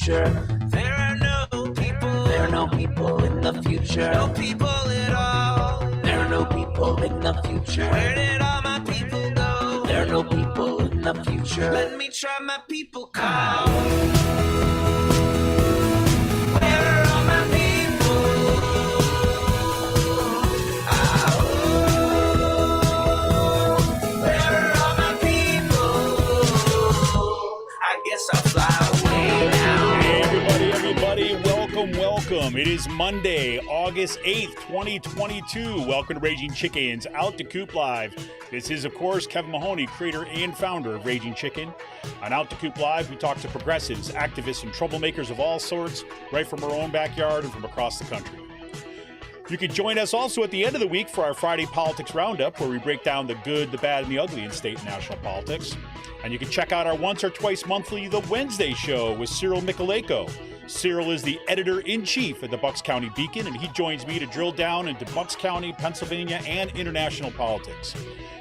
future. There are no people in the future. No people at all. There are no people in the future. Where did all my people go? There are no people in the future. Let me try my people call. Where are all my people? Where are all my people? I guess I'll fly away now. Hey, everybody, welcome. It is Monday, August 8th, 2022. Welcome to Raging Chicken's Out to Coop Live. This is, of course, Kevin Mahoney, creator and founder of Raging Chicken. On Out to Coop Live, we talk to progressives, activists, and troublemakers of all sorts, right from our own backyard and from across the country. You can join us also at the end of the week for our Friday Politics Roundup, where we break down the good, the bad, and the ugly in state and national politics. And you can check out our once or twice monthly The Wednesday Show with Cyril Michaleko. Cyril is the editor-in-chief at the Bucks County Beacon, and he joins me to drill down into Bucks County, Pennsylvania, and international politics.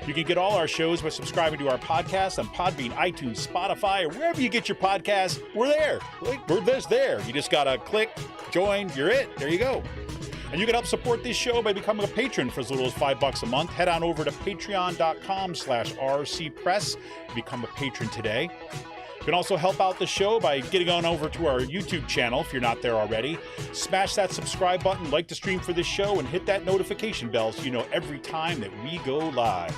You can get all our shows by subscribing to our podcast on Podbean, iTunes, Spotify, or wherever you get your podcasts. We're there. We're there. You just got to click, join, you're it. There you go. And you can help support this show by becoming a patron for as little as $5 a month. Head on over to patreon.com/rcpress to become a patron today. You can also help out the show by getting on over to our YouTube channel if you're not there already. Smash that subscribe button, like the stream for this show, and hit that notification bell so you know every time that we go live.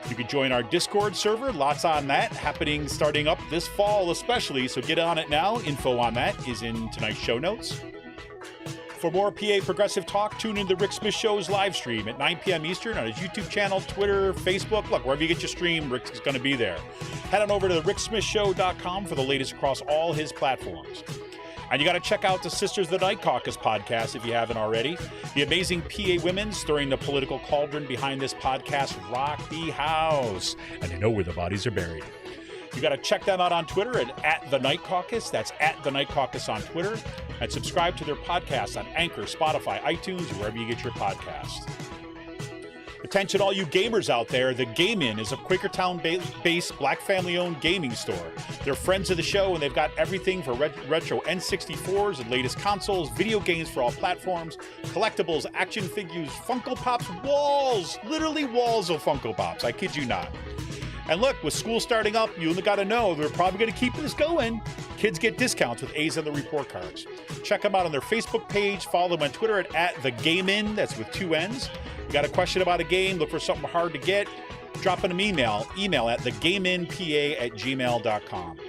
You can join our Discord server. Lots on that happening starting up this fall especially, so get on it now. Info on that is in tonight's show notes. For more PA Progressive talk, tune in to Rick Smith Show's live stream at 9 p.m. Eastern on his YouTube channel, Twitter, Facebook. Look, wherever you get your stream, Rick's going to be there. Head on over to ricksmithshow.com for the latest across all his platforms. And you got to check out the Sisters of the Night Caucus podcast if you haven't already. The amazing PA women stirring the political cauldron behind this podcast rock the house. And they know where the bodies are buried. You got to check them out on Twitter at The Night Caucus. That's at The Night Caucus on Twitter. And subscribe to their podcast on Anchor, Spotify, iTunes, wherever you get your podcasts. Attention all you gamers out there. The Game Inn is a Quakertown-based, black family-owned gaming store. They're friends of the show, and they've got everything for retro N64s and latest consoles, video games for all platforms, collectibles, action figures, Funko Pops, walls, literally walls of Funko Pops. I kid you not. And look, with school starting up, you got to know they're probably going to keep this going. Kids get discounts with A's on the report cards. Check them out on their Facebook page. Follow them on Twitter at @TheGameIn. That's with 2 N's. You got a question about a game, look for something hard to get, drop in an email at thegameinpa@gmail.com.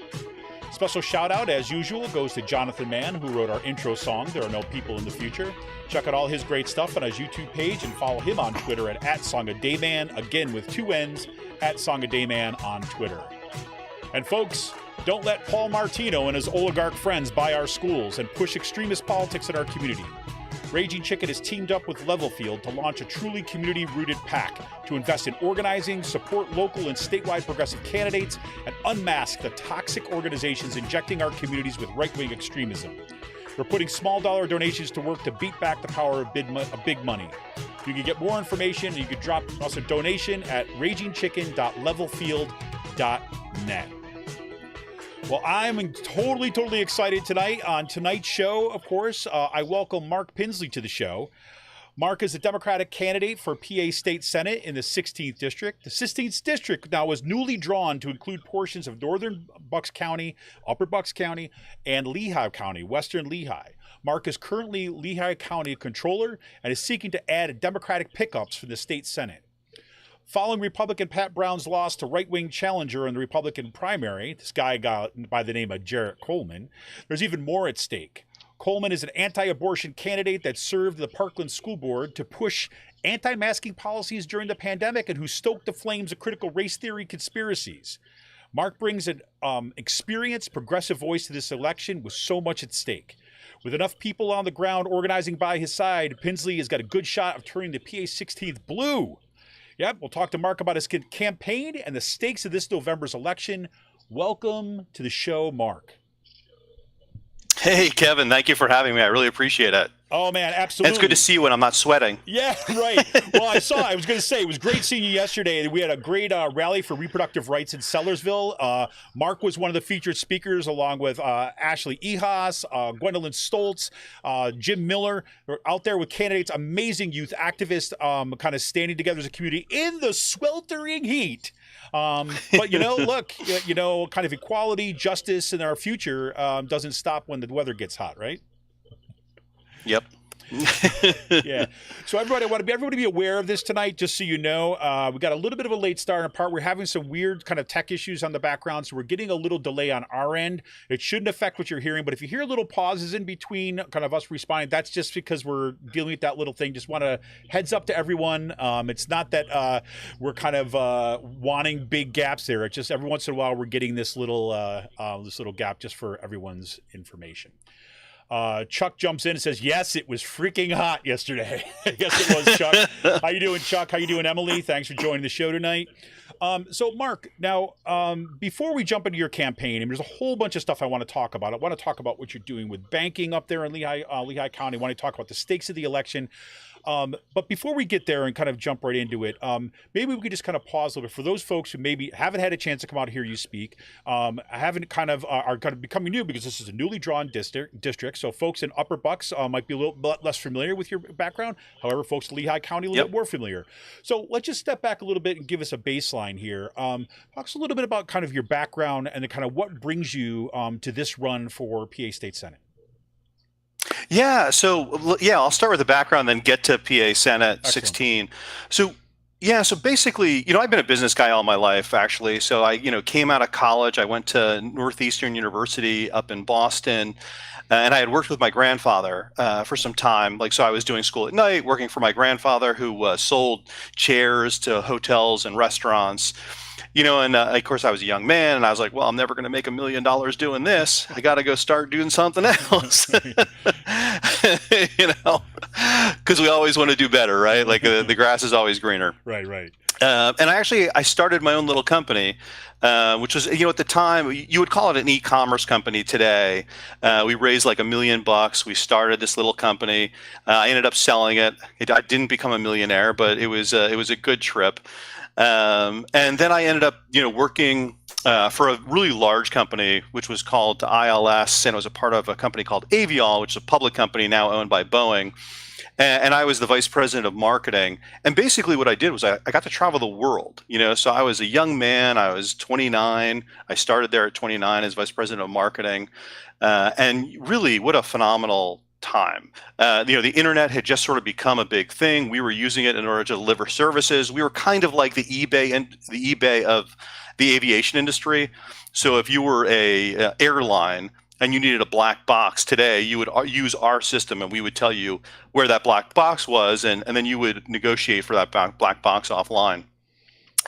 Special shout out, as usual, goes to Jonathan Mann, who wrote our intro song, There Are No People in the Future. Check out all his great stuff on his YouTube page and follow him on Twitter at @SongADayman, again with 2 N's, @SongADayman on Twitter. And folks, don't let Paul Martino and his oligarch friends buy our schools and push extremist politics in our community. Raging Chicken has teamed up with Levelfield to launch a truly community-rooted PAC to invest in organizing, support local and statewide progressive candidates, and unmask the toxic organizations injecting our communities with right-wing extremism. We're putting small-dollar donations to work to beat back the power of big money. You can get more information, and you can drop us a donation at ragingchicken.levelfield.net. Well, I'm totally excited tonight. On tonight's show, of course, I welcome Mark Pinsley to the show. Mark is a Democratic candidate for PA State Senate in the 16th District. The 16th District now was newly drawn to include portions of northern Bucks County, upper Bucks County, and Lehigh County, western Lehigh. Mark is currently Lehigh County Controller and is seeking to add Democratic pickups for the state Senate. Following Republican Pat Browne's loss to right-wing challenger in the Republican primary, this guy by the name of Jarrett Coleman, there's even more at stake. Coleman is an anti-abortion candidate that served the Parkland School Board to push anti-masking policies during the pandemic and who stoked the flames of critical race theory conspiracies. Mark brings an experienced, progressive voice to this election with so much at stake. With enough people on the ground organizing by his side, Pinsley has got a good shot of turning the PA16 Blue. Yep, we'll talk to Mark about his campaign and the stakes of this November's election. Welcome to the show, Mark. Hey, Kevin, thank you for having me. I really appreciate it. Oh man, absolutely. And it's good to see you when I'm not sweating. Yeah, right. Well, I was going to say, it was great seeing you yesterday. We had a great rally for reproductive rights in Sellersville. Mark was one of the featured speakers, along with Ashley Ehas, Gwendolyn Stoltz, Jim Miller. They're out there with candidates, amazing youth activists, kind of standing together as a community in the sweltering heat. But, look, kind of equality, justice in our future doesn't stop when the weather gets hot, right? Yep. Yeah. So everybody, I want everybody to be aware of this tonight, just so you know. We got a little bit of a late start in part. We're having some weird kind of tech issues on the background, so we're getting a little delay on our end. It shouldn't affect what you're hearing, but if you hear little pauses in between kind of us responding, that's just because we're dealing with that little thing. Just want to heads up to everyone. It's not that we're kind of wanting big gaps there. It's just every once in a while we're getting this little gap just for everyone's information. Chuck jumps in and says, yes, it was freaking hot yesterday. Yes, it was, Chuck. How you doing, Chuck? How you doing, Emily? Thanks for joining the show tonight. So, Mark, now, before we jump into your campaign, and there's a whole bunch of stuff I want to talk about. I want to talk about what you're doing with banking up there in Lehigh County. I want to talk about the stakes of the election. But before we get there and kind of jump right into it, maybe we could just kind of pause a little bit for those folks who maybe haven't had a chance to come out and hear you speak, are kind of becoming new, because this is a newly drawn district. So folks in Upper Bucks might be a little bit less familiar with your background. However, folks in Lehigh County a little bit more familiar. So let's just step back a little bit and give us a baseline here. Talk us a little bit about kind of your background and the kind of what brings you to this run for PA State Senate. Yeah, so I'll start with the background, then get to PA Senate 16. So basically, I've been a business guy all my life, actually. So I, came out of college. I went to Northeastern University up in Boston, and I had worked with my grandfather for some time. So I was doing school at night, working for my grandfather, who sold chairs to hotels and restaurants. And of course I was a young man, and I was like, well, I'm never going to make $1 million doing this. I got to go start doing something else, because we always want to do better, right? Like the grass is always greener. Right. And I started my own little company, which was, at the time, you would call it an e-commerce company today. We raised like $1 million. We started this little company. I ended up selling it. I didn't become a millionaire, but it was a good trip. And then I ended up, working for a really large company, which was called ILS, and it was a part of a company called Aviall, which is a public company now owned by Boeing. And I was the vice president of marketing. And basically what I did was I got to travel the world, so I was a young man. I was 29. I started there at 29 as vice president of marketing. And really, what a phenomenal time. The internet had just sort of become a big thing. We were using it in order to deliver services. We were kind of like the eBay of the aviation industry. So if you were a airline and you needed a black box today, you would use our system, and we would tell you where that black box was, and then you would negotiate for that black box offline.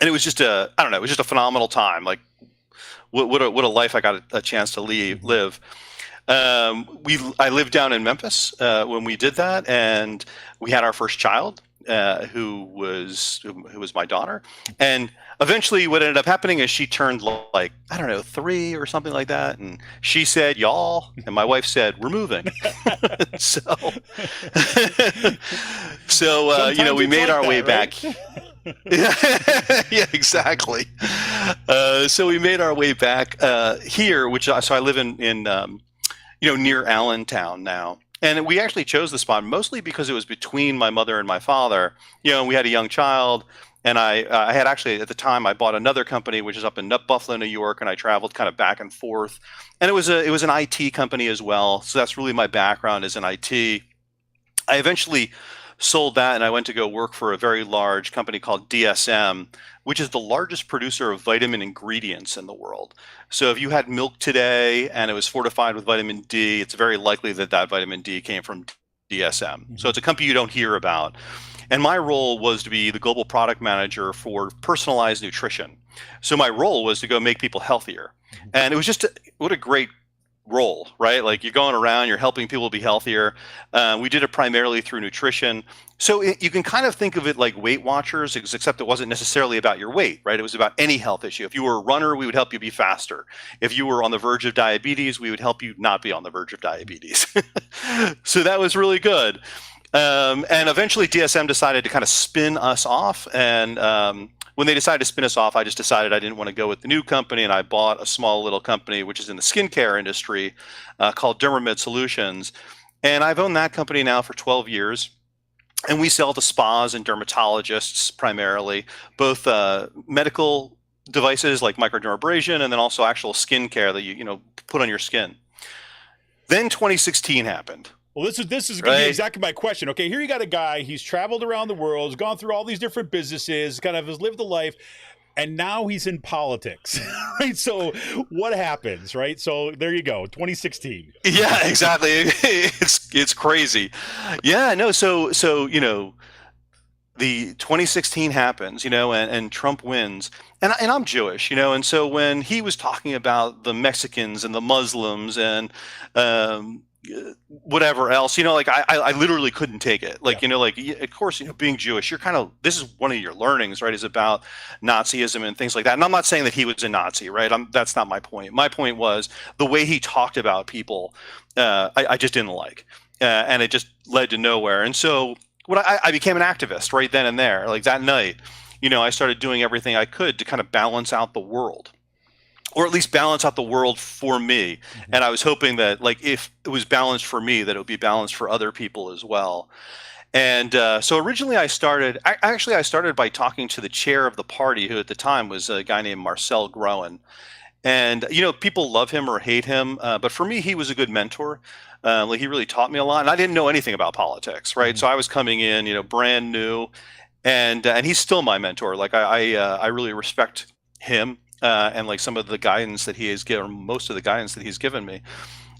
And it was just it was just a phenomenal time. Like what a life I got a chance to live. I lived down in Memphis when we did that, and we had our first child, who was my daughter. And eventually what ended up happening is she turned 3 or something like that, and she said y'all, and my wife said we're moving. so we made our way back. Yeah, exactly. So we made our way back here, so I live in near Allentown now. And we actually chose the spot mostly because it was between my mother and my father. We had a young child, and I had actually, at the time, I bought another company, which is up in Buffalo, New York, and I traveled kind of back and forth. And it was an IT company as well. So that's really my background, is in IT. I eventually sold that, and I went to go work for a very large company called DSM, which is the largest producer of vitamin ingredients in the world. So if you had milk today and it was fortified with vitamin D, it's very likely that vitamin D came from DSM. Mm-hmm. So it's a company you don't hear about. And my role was to be the global product manager for personalized nutrition. So my role was to go make people healthier. Mm-hmm. And it was just what a great role, right? Like you're going around, you're helping people be healthier. We did it primarily through nutrition. So you can kind of think of it like Weight Watchers, except it wasn't necessarily about your weight, right? It was about any health issue. If you were a runner, we would help you be faster. If you were on the verge of diabetes, we would help you not be on the verge of diabetes. So that was really good. And eventually DSM decided to kind of spin us off. And when they decided to spin us off, I just decided I didn't want to go with the new company, and I bought a small little company which is in the skincare industry called Dermamed Solutions. And I've owned that company now for 12 years. And we sell to spas and dermatologists primarily, both medical devices like microdermabrasion and then also actual skincare that you put on your skin. Then 2016 happened. Well, this is going to be exactly my question. Okay, here you got a guy, he's traveled around the world, he's gone through all these different businesses, kind of has lived a life, and now he's in politics, right? So what happens, right? So there you go, 2016. Yeah, exactly. It's crazy. Yeah, no, so the 2016 happens, and Trump wins. And I'm Jewish, and so when he was talking about the Mexicans and the Muslims and whatever else, I literally couldn't take it. Of course, being Jewish, you're kind of, this is one of your learnings, right, is about Nazism and things like that. And I'm not saying that he was a Nazi, right? That's not my point. My point was the way he talked about people, I just didn't like. And it just led to nowhere. And so I became an activist right then and there. Like that night, I started doing everything I could to kind of balance out the world. Or at least balance out the world for me. Mm-hmm. And I was hoping that, if it was balanced for me, that it would be balanced for other people as well. And so originally I started by talking to the chair of the party, who at the time was a guy named Marcel Groen. And, people love him or hate him. But for me, he was a good mentor. He really taught me a lot. And I didn't know anything about politics, right? Mm-hmm. So I was coming in, brand new. And he's still my mentor. I really respect him. And some of the guidance that he has given, most of the guidance that he's given me.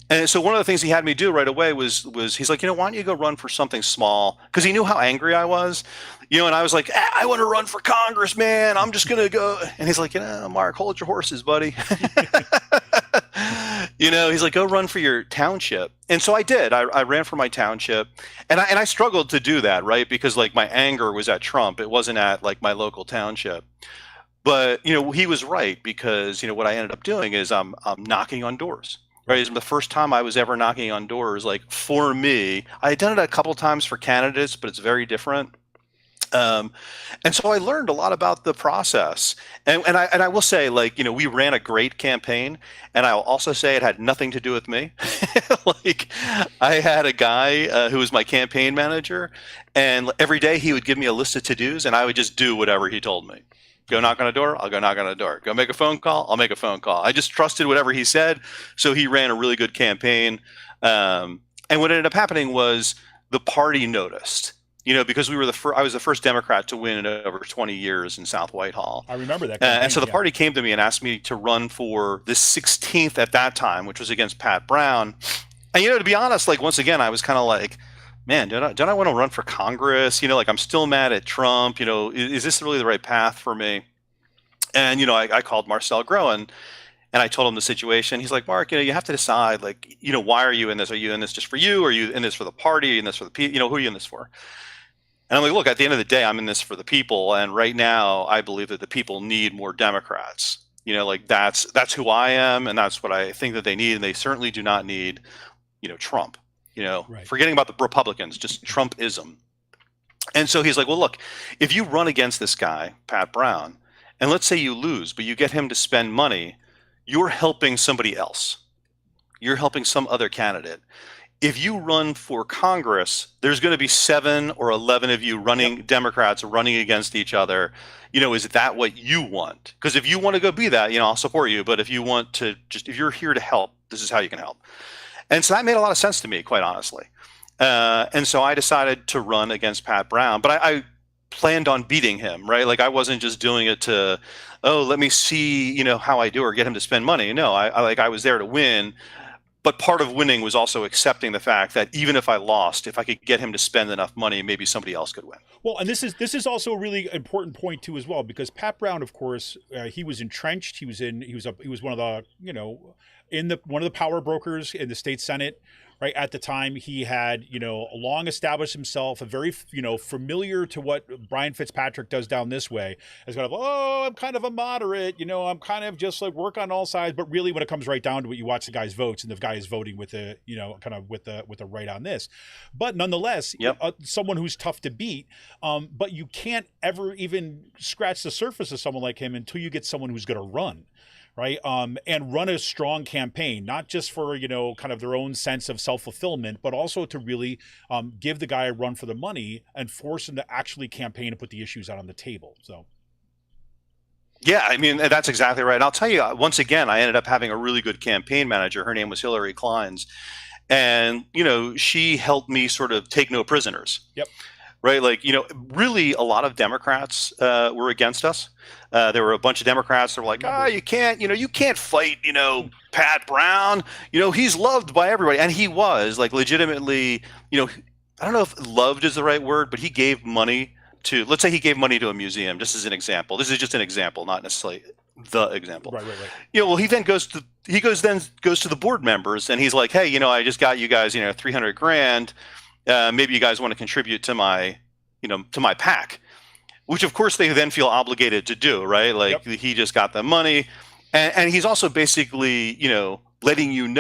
And so one of the things he had me do right away was he's like, why don't you go run for something small? Because he knew how angry I was, and I was like, I want to run for Congress, man. I'm just going to go. And he's like, Mark, hold your horses, buddy. He's like, go run for your township. And so I did. I ran for my township, and I struggled to do that, right? Because my anger was at Trump. It wasn't at my local township. But, he was right, because, what I ended up doing is I'm knocking on doors, right? It's the first time I was ever knocking on doors, for me. I had done it a couple times for candidates, but it's very different. And so I learned a lot about the process. And I will say, we ran a great campaign, and I'll also say it had nothing to do with me. I had a guy who was my campaign manager, and every day he would give me a list of to-dos, and I would just do whatever he told me. Go knock on a door, I'll go knock on a door. Go make a phone call, I'll make a phone call. I just trusted whatever he said. So he ran a really good campaign. And what ended up happening was the party noticed, because I was the first Democrat to win in over 20 years in South Whitehall. I remember that campaign, and so the party came to me and asked me to run for the 16th at that time, which was against Pat Browne. And, to be honest, once again, I was kind of like, man, don't I want to run for Congress? I'm still mad at Trump. Is this really the right path for me? And, I called Marcel Groen, and I told him the situation. He's like, Mark, you have to decide, why are you in this? Are you in this just for you? Are you in this for the party? Are you in this for the people? Who are you in this for? And I'm like, look, at the end of the day, I'm in this for the people. And right now, I believe that the people need more Democrats. That's who I am, and that's what I think that they need. And they certainly do not need, Trump. Right. Forgetting about the Republicans, just Trumpism. And so he's like, well, look, if you run against this guy, Pat Browne, and let's say you lose, but you get him to spend money, you're helping somebody else. You're helping some other candidate. If you run for Congress, there's going to be 7 or 11 of you Democrats running against each other. Is that what you want? Because if you want to go be that, I'll support you. But if you want to if you're here to help, this is how you can help. And so that made a lot of sense to me, quite honestly. And so I decided to run against Pat Browne, but I planned on beating him, right? I wasn't just doing it to, let me see, how I do or get him to spend money. No, I was there to win. but part of winning was also accepting the fact that even if I lost, if I could get him to spend enough money, maybe somebody else could win. Well, and this is also a really important point too as well, because Pat Browne, of course, he was entrenched. He was one of the one of the power brokers in the state Senate. Right at the time, he had long established himself, a very familiar to what Brian Fitzpatrick does down this way, as kind of, oh, I'm kind of a moderate, I'm kind of just like work on all sides. But really, when it comes right down to it, you watch the guy's votes, and the guy is voting with the kind of with the right on this. But nonetheless, someone who's tough to beat. But you can't ever even scratch the surface of someone like him until you get someone who's going to run. Right. And run a strong campaign, not just for, kind of their own sense of self-fulfillment, but also to really give the guy a run for the money and force him to actually campaign and put the issues out on the table. So. Yeah, I mean, that's exactly right. And I'll tell you, once again, I ended up having a really good campaign manager. Her name was Hillary Kleins. And, she helped me sort of take no prisoners. Yep. Right. Like, really a lot of Democrats were against us. There were a bunch of Democrats that were like, you can't fight, Pat Browne. He's loved by everybody. And he was like legitimately, I don't know if loved is the right word, but he gave money to, let's say he gave money to a museum, just as an example. This is just an example, not necessarily the example. Right. Well, he then goes to the board members and he's like, hey, I just got you guys, $300,000. Maybe you guys want to contribute to my PAC, which of course they then feel obligated to do, right? Like he just got the money, and he's also basically, letting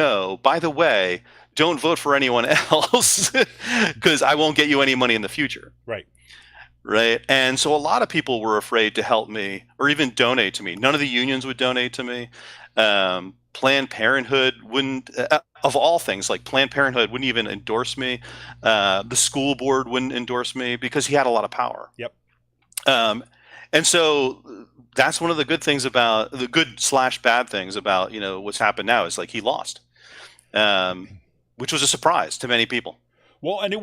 by the way, don't vote for anyone else because I won't get you any money in the future. Right. Right. And so a lot of people were afraid to help me or even donate to me. None of the unions would donate to me. Planned Parenthood wouldn't, of all things, like Planned Parenthood wouldn't even endorse me. The school board wouldn't endorse me because he had a lot of power. Yep. And so that's one of the good things about the good/bad things about, what's happened now is like he lost, which was a surprise to many people. Well, and it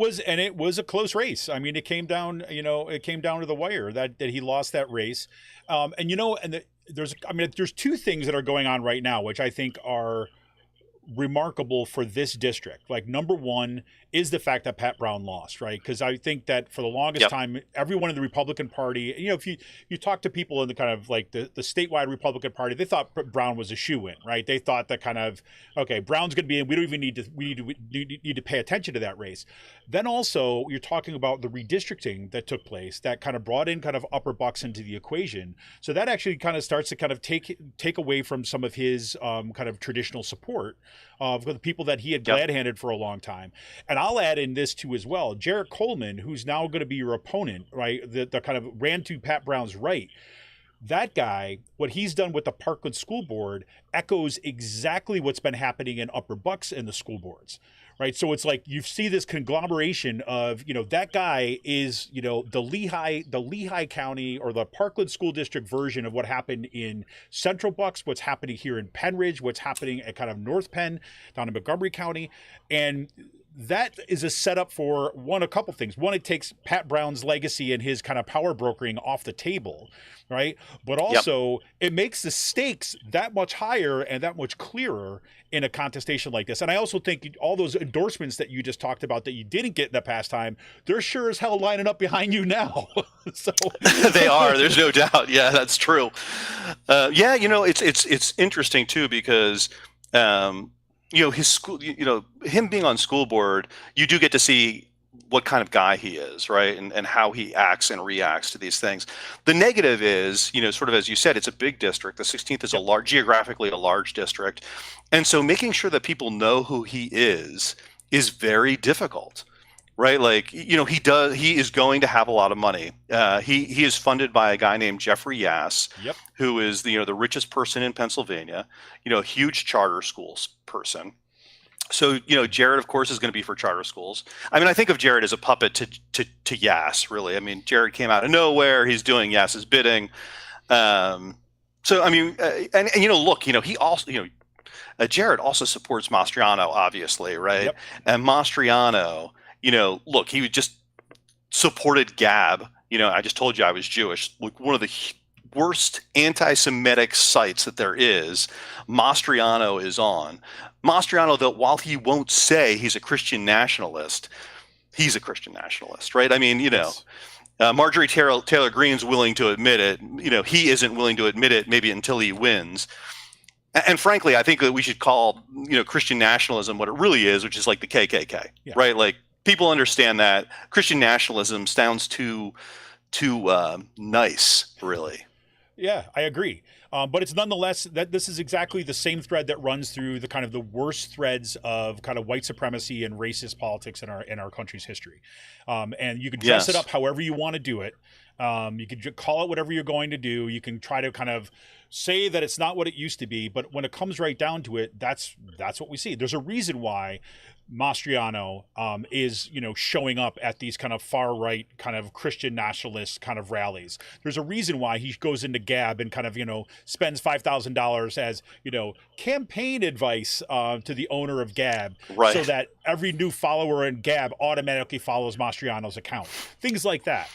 was a close race. I mean, it came down to the wire that he lost that race. There's two things that are going on right now, which I think are remarkable for this district. Like, number one is the fact that Pat Browne lost, right? Because I think that for the longest time, everyone in the Republican Party, if you talk to people in the kind of like the statewide Republican Party, they thought Browne was a shoo-in, right? They thought that kind of, okay, Brown's going to be in. We don't even need to pay attention to that race. Then also, you're talking about the redistricting that took place that kind of brought in kind of upper bucks into the equation. So that actually kind of starts to kind of take away from some of his kind of traditional support for the people that he had glad-handed for a long time. And I'll add in this too as well. Jarrett Coleman, who's now going to be your opponent, right? The kind of ran to Pat Browne's right. That guy, what he's done with the Parkland School Board echoes exactly what's been happening in Upper Bucks in the school boards, right? So it's like you see this conglomeration of, that guy is, the Lehigh County or the Parkland School District version of what happened in Central Bucks, what's happening here in Penridge, what's happening at kind of North Penn down in Montgomery County. And that is a setup for a couple things. One, it takes Pat Browne's legacy and his kind of power brokering off the table, right? But also it makes the stakes that much higher and that much clearer in a contestation like this. And I also think all those endorsements that you just talked about that you didn't get in the past time, they're sure as hell lining up behind you now. So they are. There's no doubt. Yeah, that's true. It's interesting too because his school, him being on school board, you do get to see what kind of guy he is, right? And how he acts and reacts to these things. The negative is, sort of as you said, it's a big district. The 16th is geographically a large district. And so making sure that people know who he is very difficult, right? Like, he is going to have a lot of money. He is funded by a guy named Jeffrey Yass, who is the richest person in Pennsylvania, a huge charter schools person. So, Jarrett, of course, is going to be for charter schools. I mean, I think of Jarrett as a puppet to Yass, really. I mean, Jarrett came out of nowhere. He's doing Yass's bidding. So, I mean, look, he also, Jarrett also supports Mastriano, obviously, right? Yep. And Mastriano, look, he just supported Gab. I just told you I was Jewish. Like one of the worst anti-Semitic sites that there is, Mastriano is on. Mastriano, though, while he won't say he's a Christian nationalist, he's a Christian nationalist, right? I mean, Yes. Marjorie Taylor Greene's willing to admit it. He isn't willing to admit it maybe until he wins. And frankly, I think that we should call, Christian nationalism what it really is, which is like the KKK, right? Like, people understand that Christian nationalism sounds too nice, really. Yeah, I agree. But it's nonetheless that this is exactly the same thread that runs through the kind of the worst threads of kind of white supremacy and racist politics in our country's history. And you can dress it up however you want to do it. You can call it whatever you're going to do. You can try to kind of say that it's not what it used to be, but when it comes right down to it, that's what we see. There's a reason why Mastriano is showing up at these kind of far right kind of Christian nationalist kind of rallies. There's a reason why he goes into Gab and kind of spends $5,000 as campaign advice to the owner of Gab, right, so that every new follower in Gab automatically follows Mastriano's account. Things like that.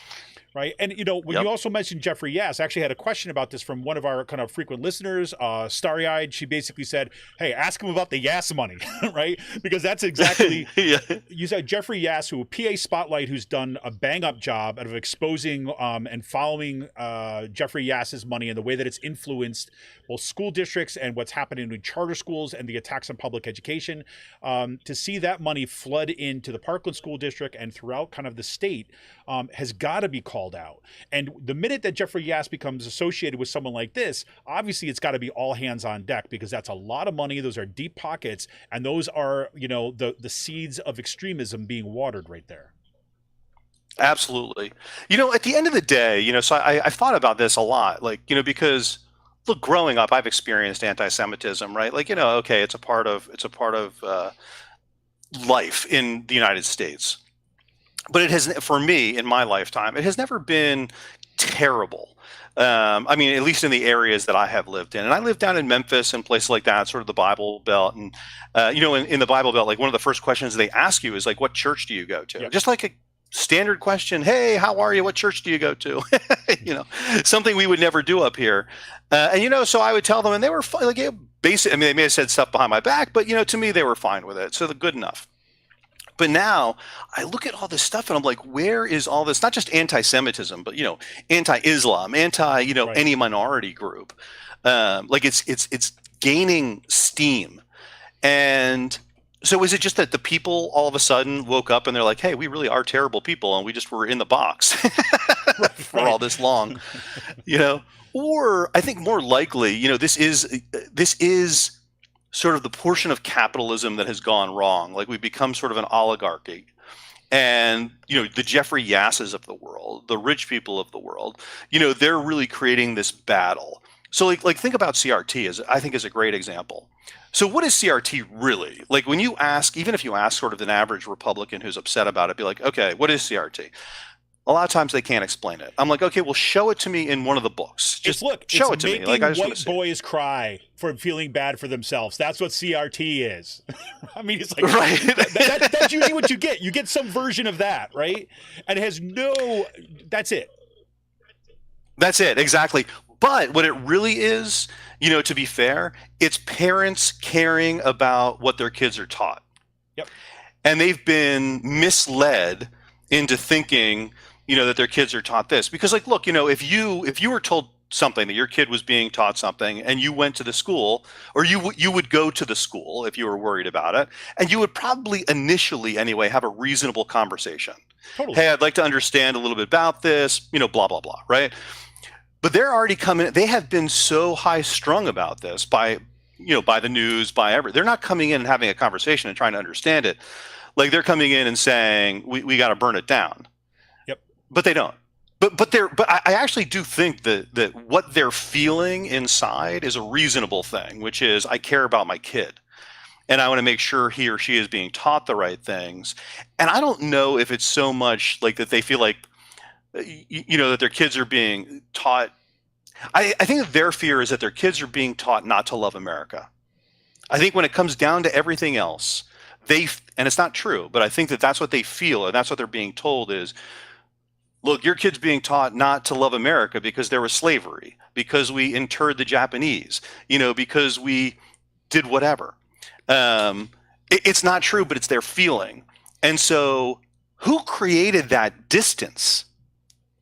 Right. And, when you also mentioned Jeffrey Yass, I actually had a question about this from one of our kind of frequent listeners, Starry-Eyed. She basically said, hey, ask him about the Yass money, right? Because that's exactly, you said Jeffrey Yass, who PA Spotlight, who's done a bang-up job out of exposing and following Jeffrey Yass's money and the way that it's influenced both school districts and what's happening in charter schools and the attacks on public education. To see that money flood into the Parkland School District and throughout kind of the state has got to be called out. And the minute that Jeffrey Yass becomes associated with someone like this, obviously it's got to be all hands on deck, because that's a lot of money. Those are deep pockets, and those are, the seeds of extremism being watered right there. Absolutely. At the end of the day, so I've thought about this a lot, because look, growing up, I've experienced anti-Semitism, right? Okay, it's a part of life in the United States. But it has, for me, in my lifetime, it has never been terrible. I mean, at least in the areas that I have lived in. And I lived down in Memphis and places like that, sort of the Bible Belt. And, in the Bible Belt, one of the first questions they ask you is what church do you go to? Yep. Just like a standard question. Hey, how are you? What church do you go to? Something we would never do up here. So I would tell them, and they were fine. Basic. I mean, they may have said stuff behind my back, but, to me, they were fine with it. So they're good enough. But now I look at all this stuff and I'm like, where is all this? Not just anti-Semitism, but, anti-Islam, right, any minority group. It's gaining steam. And so is it just that the people all of a sudden woke up and they're like, hey, we really are terrible people and we just were in the box for all this long, Or I think more likely, this is sort of the portion of capitalism that has gone wrong. We've become sort of an oligarchy. And, the Jeffrey Yasses of the world, the rich people of the world, they're really creating this battle. So think about CRT I think is a great example. So what is CRT really? When you ask, even if you ask sort of an average Republican who's upset about it, be like, okay, what is CRT? A lot of times they can't explain it. I'm like, okay, well, show it to me in one of the books. Just show it to me. I just white boys cry for feeling bad for themselves. That's what CRT is. I mean, it's right. That's usually what you get. You get some version of that, right? And it has that's it. That's it, exactly. But what it really is, to be fair, it's parents caring about what their kids are taught. Yep. And they've been misled into thinking that their kids are taught this. Because look, if you were told something, that your kid was being taught something, and you went to the school, or you would go to the school if you were worried about it, and you would probably initially anyway have a reasonable conversation. Totally. Hey, I'd like to understand a little bit about this, blah, blah, blah, right? But they're already coming, they have been so high strung about this by the news, they're not coming in and having a conversation and trying to understand it. They're coming in and saying, we got to burn it down. Yep. But they don't. But I actually do think that what they're feeling inside is a reasonable thing, which is, I care about my kid and I want to make sure he or she is being taught the right things. And I don't know if it's so much that they feel like, that their kids are being taught. I think that their fear is that their kids are being taught not to love America. I think when it comes down to everything else, and it's not true, but I think that that's what they feel, and that's what they're being told is, look, your kid's being taught not to love America because there was slavery, because we interred the Japanese, because we did whatever. It's not true, but it's their feeling. And so who created that distance?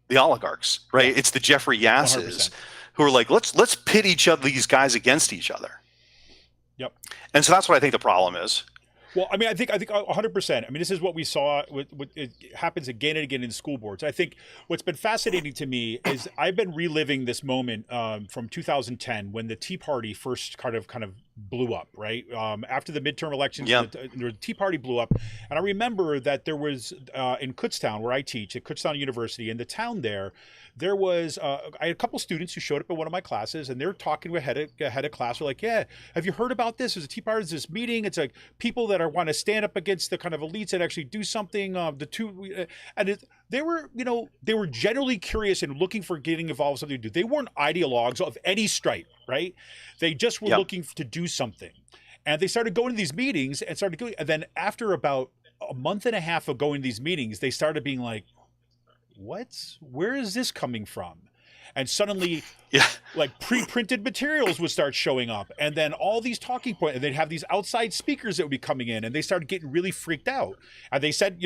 The oligarchs, right? It's the Jeffrey Yasses 100%. Who are like, let's pit these guys against each other. Yep. And so that's what I think the problem is. Well, I mean, I think 100%. I mean, this is what we saw. It happens again and again in school boards. I think what's been fascinating to me is I've been reliving this moment from 2010 when the Tea Party first kind of blew up, right? After the midterm elections, the Tea Party blew up. And I remember that there was in Kutztown, where I teach, at Kutztown University, in the town there was I had a couple students who showed up at one of my classes, and they're talking to a head of class. They're like, "Yeah, have you heard about this? There's a Tea Party, there's this meeting. It's like people that want to stand up against the kind of elites that actually do something." They were generally curious and looking for getting involved with something to do. They weren't ideologues of any stripe, right? They just were looking to do something, and they started going to these meetings and started going. And then after about a month and a half of going to these meetings, they started being like, where is this coming from? And suddenly like pre-printed materials would start showing up, and then all these talking points, and they'd have these outside speakers that would be coming in, and they started getting really freaked out. And they said,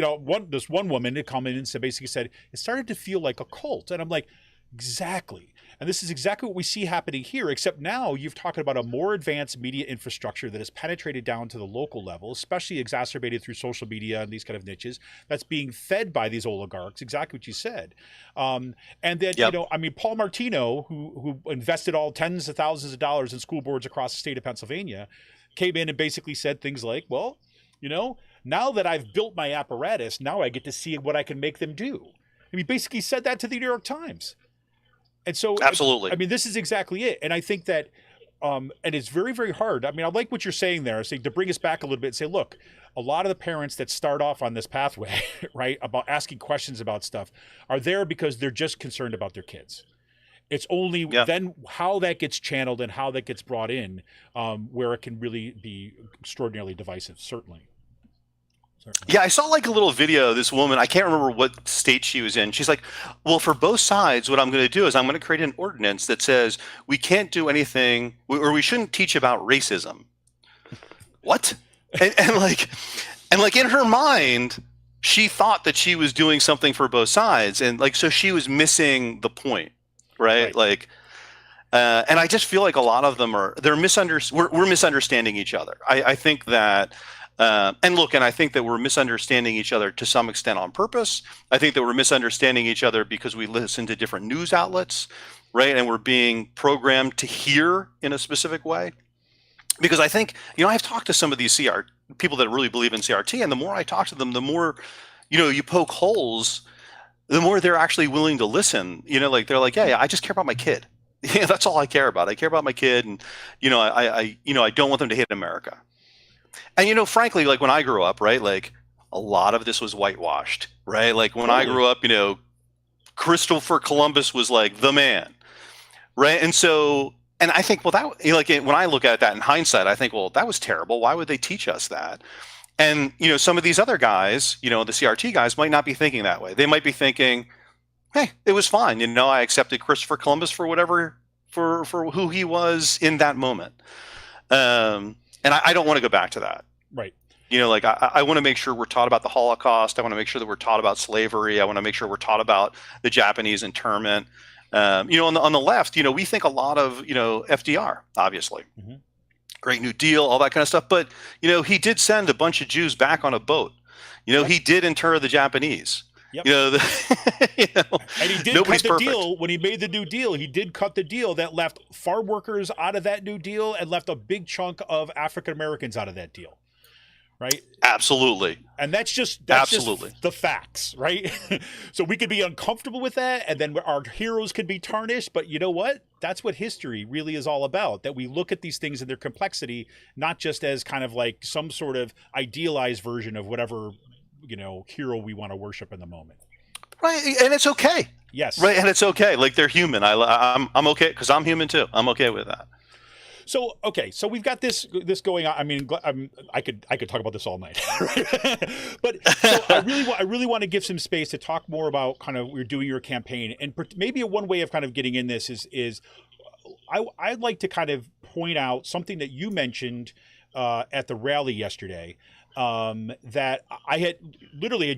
this one woman had come in and basically said, it started to feel like a cult. And I'm like, exactly. And this is exactly what we see happening here, except now you've talked about a more advanced media infrastructure that has penetrated down to the local level, especially exacerbated through social media and these kind of niches, that's being fed by these oligarchs, exactly what you said. And then, Paul Martino, who invested all tens of thousands of dollars in school boards across the state of Pennsylvania, came in and basically said things like, well, now that I've built my apparatus, now I get to see what I can make them do. And he basically said that to the New York Times. And so, absolutely. I mean, this is exactly it. And I think that, and it's very, very hard. I mean, I like what you're saying there. So to bring us back a little bit and say, look, a lot of the parents that start off on this pathway, right, about asking questions about stuff are there because they're just concerned about their kids. It's only then how that gets channeled and how that gets brought in where it can really be extraordinarily divisive, certainly. Yeah, I saw like a little video of this woman. I can't remember what state she was in. She's like, well, for both sides, what I'm going to do is I'm going to create an ordinance that says we can't do anything, or we shouldn't teach about racism. What? And like in her mind, she thought that she was doing something for both sides. And like, so she was missing the point, right? Like, and I just feel like a lot of them we're misunderstanding each other. I think that, and I think that we're misunderstanding each other to some extent on purpose. I think that we're misunderstanding each other because we listen to different news outlets, right? And we're being programmed to hear in a specific way. Because I think, I've talked to some of these people that really believe in CRT, and the more I talk to them, the more, you poke holes, the more they're actually willing to listen. Like they're like, yeah, I just care about my kid. Yeah, that's all I care about. I care about my kid, and I don't want them to hate America. And, frankly, like when I grew up, right, like a lot of this was whitewashed, right? Like when I grew up, Christopher Columbus was like the man, right? And so, and I think, well, that, when I look at that in hindsight, I think, well, that was terrible. Why would they teach us that? And, some of these other guys, the CRT guys might not be thinking that way. They might be thinking, hey, it was fine. I accepted Christopher Columbus for whatever, for who he was in that moment. And I don't want to go back to that. Right. I want to make sure we're taught about the Holocaust. I want to make sure that we're taught about slavery. I want to make sure we're taught about the Japanese internment. On the left, we think a lot of, FDR, obviously. Mm-hmm. Great New Deal, all that kind of stuff. But, he did send a bunch of Jews back on a boat. He did inter the Japanese. Yep. And he did cut the deal when he made the New Deal. He did cut the deal that left farm workers out of that New Deal and left a big chunk of African Americans out of that deal, right? Absolutely. And that's just the facts, right? So we could be uncomfortable with that, and then our heroes could be tarnished. But you know what? That's what history really is all about. That we look at these things in their complexity, not just as kind of like some sort of idealized version of whatever hero we want to worship in the moment. Right, and it's okay. Yes. Right, and it's okay. Like they're human. I'm okay because I'm human too. I'm okay with that. So okay, so we've got this going on. I mean, I could talk about this all night, but so I really want to give some space to talk more about kind of you're doing your campaign, and maybe one way of kind of getting in this is I'd like to kind of point out something that you mentioned at the rally yesterday. That I had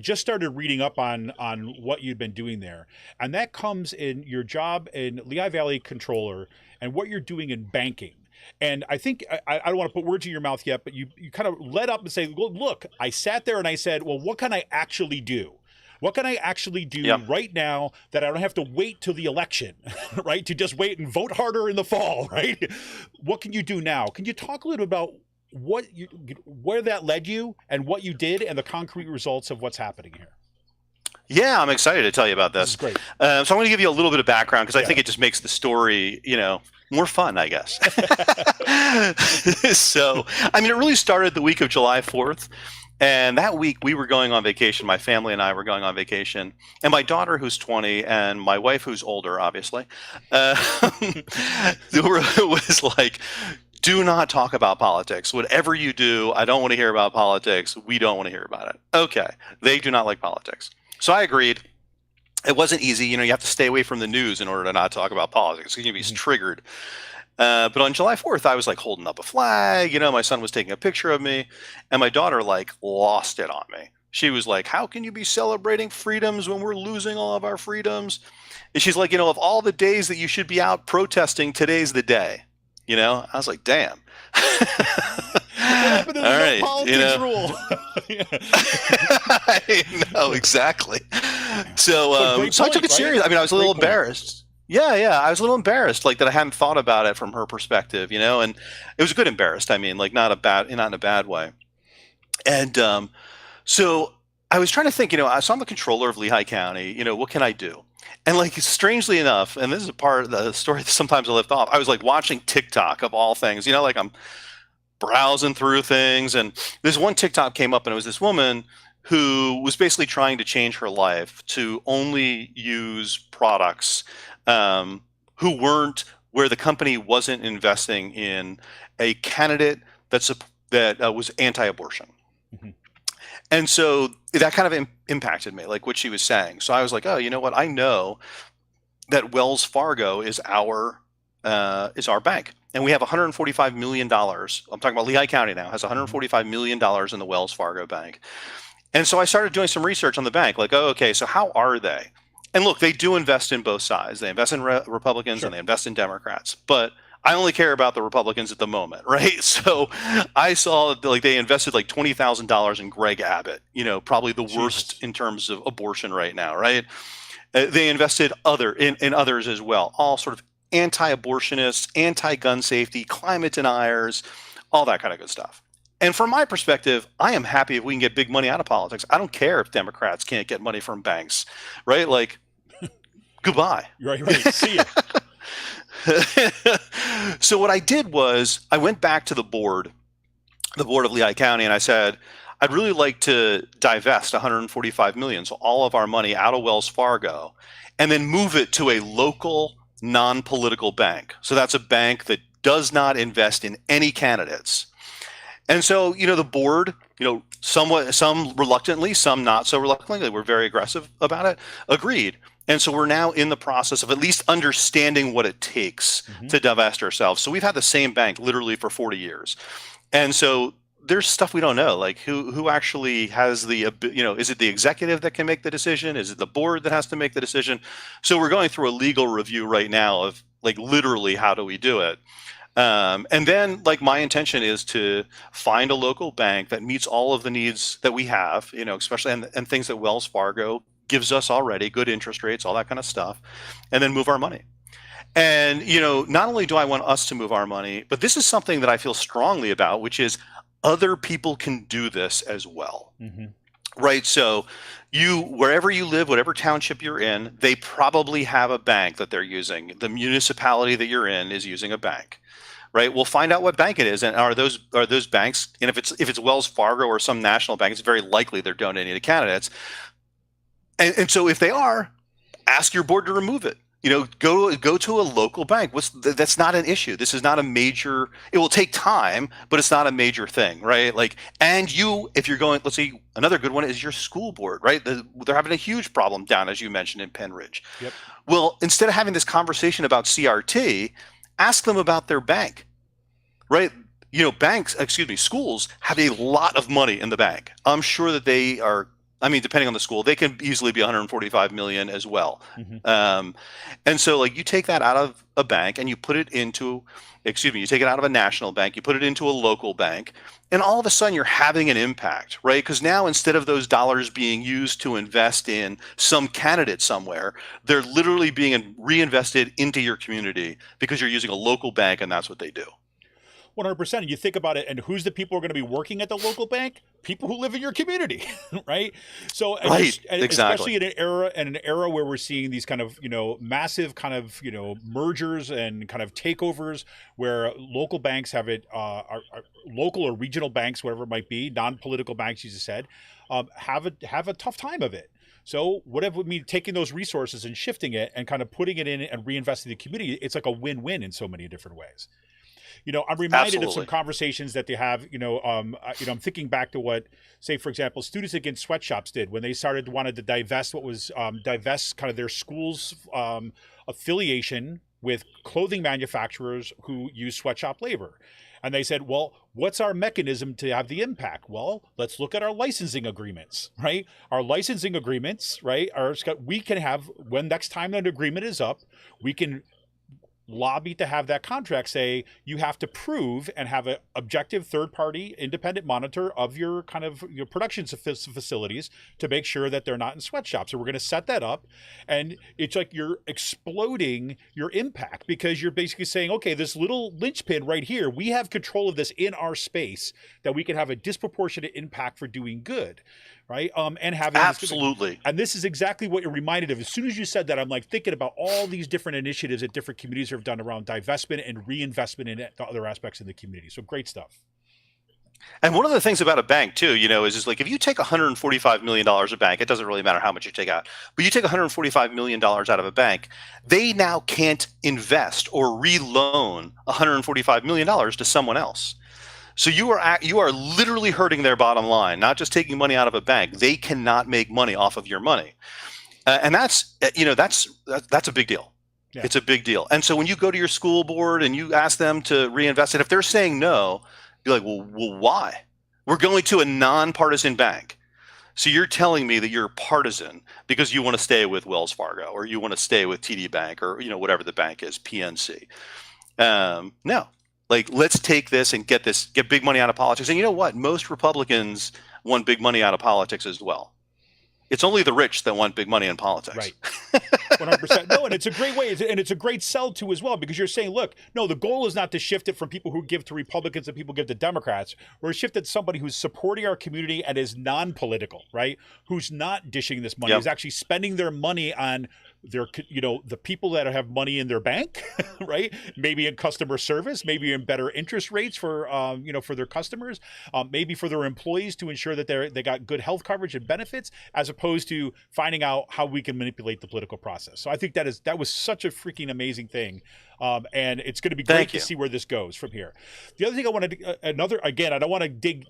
just started reading up on what you'd been doing there, and that comes in your job in Lehigh Valley Controller and what you're doing in banking. And I think I don't want to put words in your mouth yet, but you kind of led up and say, well, look, I sat there and I said, well, what can I actually do? What can I actually do right now that I don't have to wait till the election, right? To just wait and vote harder in the fall, right? What can you do now? Can you talk a little about where that led you and what you did and the concrete results of what's happening here? Yeah, I'm excited to tell you about this. This is great. So I'm going to give you a little bit of background because I think it just makes the story, more fun, I guess. So, I mean, it really started the week of July 4th. And that week we were going on vacation. My family and I were going on vacation. And my daughter, who's 20, and my wife, who's older, obviously, was like, do not talk about politics. Whatever you do, I don't want to hear about politics. We don't want to hear about it. Okay. They do not like politics. So I agreed. It wasn't easy. You have to stay away from the news in order to not talk about politics. You're going to be triggered. But on July 4th, I was like holding up a flag. My son was taking a picture of me, and my daughter like lost it on me. She was like, how can you be celebrating freedoms when we're losing all of our freedoms? And she's like, of all the days that you should be out protesting, today's the day. I was like, damn. All right, politics rule. I know, exactly. So I took it serious. I mean, I was a little embarrassed. Yeah, I was a little embarrassed, like that I hadn't thought about it from her perspective, and it was a good embarrassed. I mean, like not in a bad way. And so I was trying to think, so I'm the controller of Lehigh County. What can I do? And like strangely enough, and this is a part of the story that sometimes I lift off. I was like watching TikTok of all things, like I'm browsing through things, and this one TikTok came up, and it was this woman who was basically trying to change her life to only use products who weren't where the company wasn't investing in a candidate that was anti-abortion. Mm-hmm. And so that kind of impacted me, like what she was saying. So I was like, oh, you know what? I know that Wells Fargo is our bank. And we have $145 million. I'm talking about Lehigh County now, has $145 million in the Wells Fargo bank. And so I started doing some research on the bank, like, oh, okay, so how are they? And look, they do invest in both sides. They invest in Republicans and they invest in Democrats. But I only care about the Republicans at the moment, right? So I saw like they invested like $20,000 in Greg Abbott, probably the worst in terms of abortion right now, right? They invested in others as well, all sort of anti-abortionists, anti-gun safety, climate deniers, all that kind of good stuff. And from my perspective, I am happy if we can get big money out of politics. I don't care if Democrats can't get money from banks, right? Like, goodbye. Right. See ya. So what I did was I went back to the board of Lehigh County, and I said, I'd really like to divest $145 million, so all of our money out of Wells Fargo, and then move it to a local non-political bank. So that's a bank that does not invest in any candidates. And so, the board, some reluctantly, some not so reluctantly, they were very aggressive about it, agreed. And so we're now in the process of at least understanding what it takes to divest ourselves. So we've had the same bank literally for 40 years. And so there's stuff we don't know, like who actually has the, is it the executive that can make the decision? Is it the board that has to make the decision? So we're going through a legal review right now of like literally how do we do it? And then like my intention is to find a local bank that meets all of the needs that we have, especially and things that Wells Fargo gives us already, good interest rates, all that kind of stuff, and then move our money. And, not only do I want us to move our money, but this is something that I feel strongly about, which is other people can do this as well. Mm-hmm. Right. So wherever you live, whatever township you're in, they probably have a bank that they're using. The municipality that you're in is using a bank. Right. We'll find out what bank it is. And are those banks? And if it's Wells Fargo or some national bank, it's very likely they're donating to candidates. And so if they are, ask your board to remove it. Go to a local bank. That's not an issue. This is not a major. It will take time, but it's not a major thing, right? Like, and if you're going, let's see, another good one is your school board, right? They're having a huge problem down, as you mentioned, in Penridge. Yep. Well, instead of having this conversation about CRT, ask them about their bank, right? Schools have a lot of money in the bank. I'm sure that they are. I mean, depending on the school, they can easily be 145 million as well. Mm-hmm. And so, like, you take that out of a bank and you put it into, you take it out of a national bank, you put it into a local bank, and all of a sudden you're having an impact, right? Because now, instead of those dollars being used to invest in some candidate somewhere, they're literally being reinvested into your community because you're using a local bank, and that's what they do. 100%. And you think about it, and who's the people who are going to be working at the local bank? People who live in your community, right? So, Exactly. Especially in an era where we're seeing these kind of, massive kind of, mergers and kind of takeovers, where local banks have are local or regional banks, whatever it might be, non-political banks, you just said, have a tough time of it. So whatever would mean taking those resources and shifting it and kind of putting it in and reinvesting in the community, it's like a win-win in so many different ways. I'm reminded of some conversations that they have, I'm thinking back to what, say, for example, Students Against Sweatshops did when they wanted to divest kind of their school's affiliation with clothing manufacturers who use sweatshop labor. And they said, well, what's our mechanism to have the impact? Well, let's look at our licensing agreements, right? Our licensing agreements, right, we can have, when next time an agreement is up, we can lobby to have that contract say you have to prove and have an objective third-party independent monitor of your kind of your production facilities to make sure that they're not in sweatshops. So we're going to set that up, and it's like you're exploding your impact because you're basically saying, okay, this little linchpin right here, we have control of this in our space that we can have a disproportionate impact for doing good. Right. And having absolutely. And this is exactly what you're reminded of. As soon as you said that, I'm like thinking about all these different initiatives that different communities have done around divestment and reinvestment in other aspects of the community. So great stuff. And one of the things about a bank too, is just like if you take $145 million a bank, it doesn't really matter how much you take out, but you take $145 million out of a bank, they now can't invest or reloan $145 million to someone else. So you are literally hurting their bottom line, not just taking money out of a bank. They cannot make money off of your money, and that's a big deal. Yeah. It's a big deal. And so when you go to your school board and you ask them to reinvest it, if they're saying no, you're like, well, why? We're going to a nonpartisan bank. So you're telling me that you're partisan because you want to stay with Wells Fargo or you want to stay with TD Bank or whatever the bank is, PNC. No. Like, let's take this and get big money out of politics. And you know what? Most Republicans want big money out of politics as well. It's only the rich that want big money in politics. Right. 100%. No, and it's a great way. And it's a great sell too as well, because you're saying, look, no, the goal is not to shift it from people who give to Republicans and people give to Democrats. We're shifted to somebody who's supporting our community and is non-political, right? Who's not dishing this money, who's actually spending their money on their, the people that have money in their bank, right? Maybe in customer service, maybe in better interest rates for, for their customers, maybe for their employees to ensure that they got good health coverage and benefits, as opposed to finding out how we can manipulate the political process. So I think that was such a freaking amazing thing. And it's going to be great to see where this goes from here. The other thing I wanted to, I don't want to dig,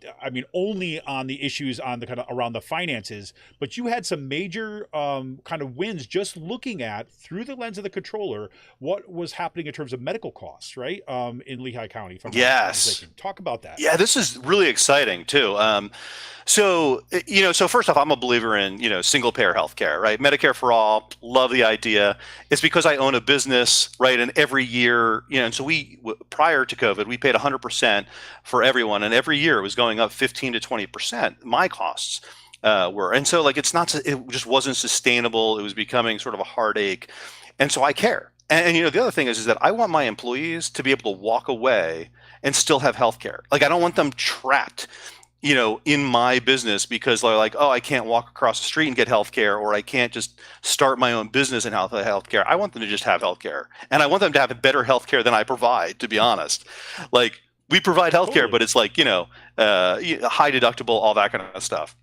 only on the issues on the kind of around the finances, but you had some major kind of wins just looking at through the lens of the controller, what was happening in terms of medical costs, right? In Lehigh County. Yes. Talk about that. Yeah, this is really exciting too. So first off, I'm a believer in, single payer healthcare, right? Medicare for all, love the idea. It's because I own a business, right? And every year, and so prior to COVID, we paid 100% for everyone. And every year it was going up 15 to 20%. My costs were. And so it just wasn't sustainable. It was becoming sort of a heartache. And so I care. And the other thing is that I want my employees to be able to walk away and still have healthcare. Like, I don't want them trapped in my business because they're like, oh, I can't walk across the street and get healthcare, or I can't just start my own business and have healthcare. I want them to just have healthcare, and I want them to have better healthcare than I provide. To be honest, like, we provide healthcare, but it's like high deductible, all that kind of stuff.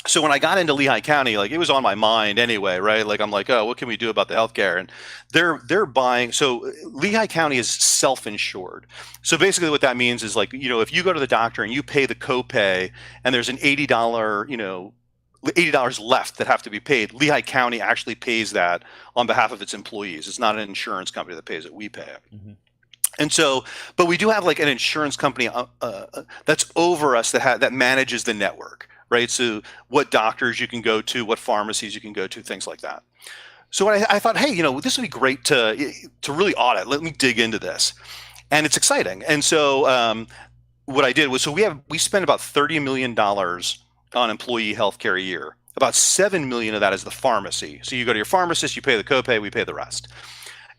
So when I got into Lehigh County, like it was on my mind anyway, right? Like I'm like, oh, what can we do about the healthcare? And they're buying. So Lehigh County is self-insured. So basically, what that means is like, if you go to the doctor and you pay the copay, and there's an $80, $80 left that have to be paid, Lehigh County actually pays that on behalf of its employees. It's not an insurance company that pays it; we pay it. Mm-hmm. And so, but we do have like an insurance company that's over us that manages the network. Right. So what doctors you can go to, what pharmacies you can go to, things like that. So I thought, hey, this would be great to really audit. Let me dig into this. And it's exciting. And so what I did was, we spend about $30 million on employee healthcare a year. About $7 million of that is the pharmacy. So you go to your pharmacist, you pay the copay, we pay the rest.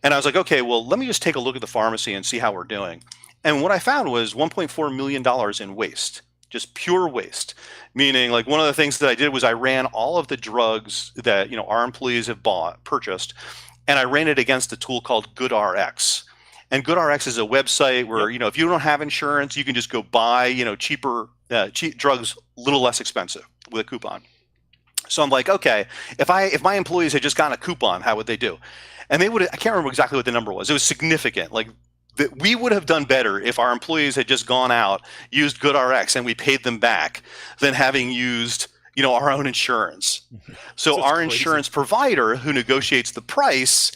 And I was like, okay, well, let me just take a look at the pharmacy and see how we're doing. And what I found was $1.4 million in waste. Just pure waste, meaning like one of the things that I did was I ran all of the drugs that our employees have purchased, and I ran it against a tool called GoodRx. And GoodRx is a website where if you don't have insurance, you can just go buy cheaper cheap drugs, a little less expensive with a coupon. So I'm like, okay, if my employees had just gotten a coupon, how would they do? And they would, I can't remember exactly what the number was. It was significant. Like that we would have done better if our employees had just gone out, used GoodRx, and we paid them back than having used, our own insurance. So our insurance provider who negotiates the price,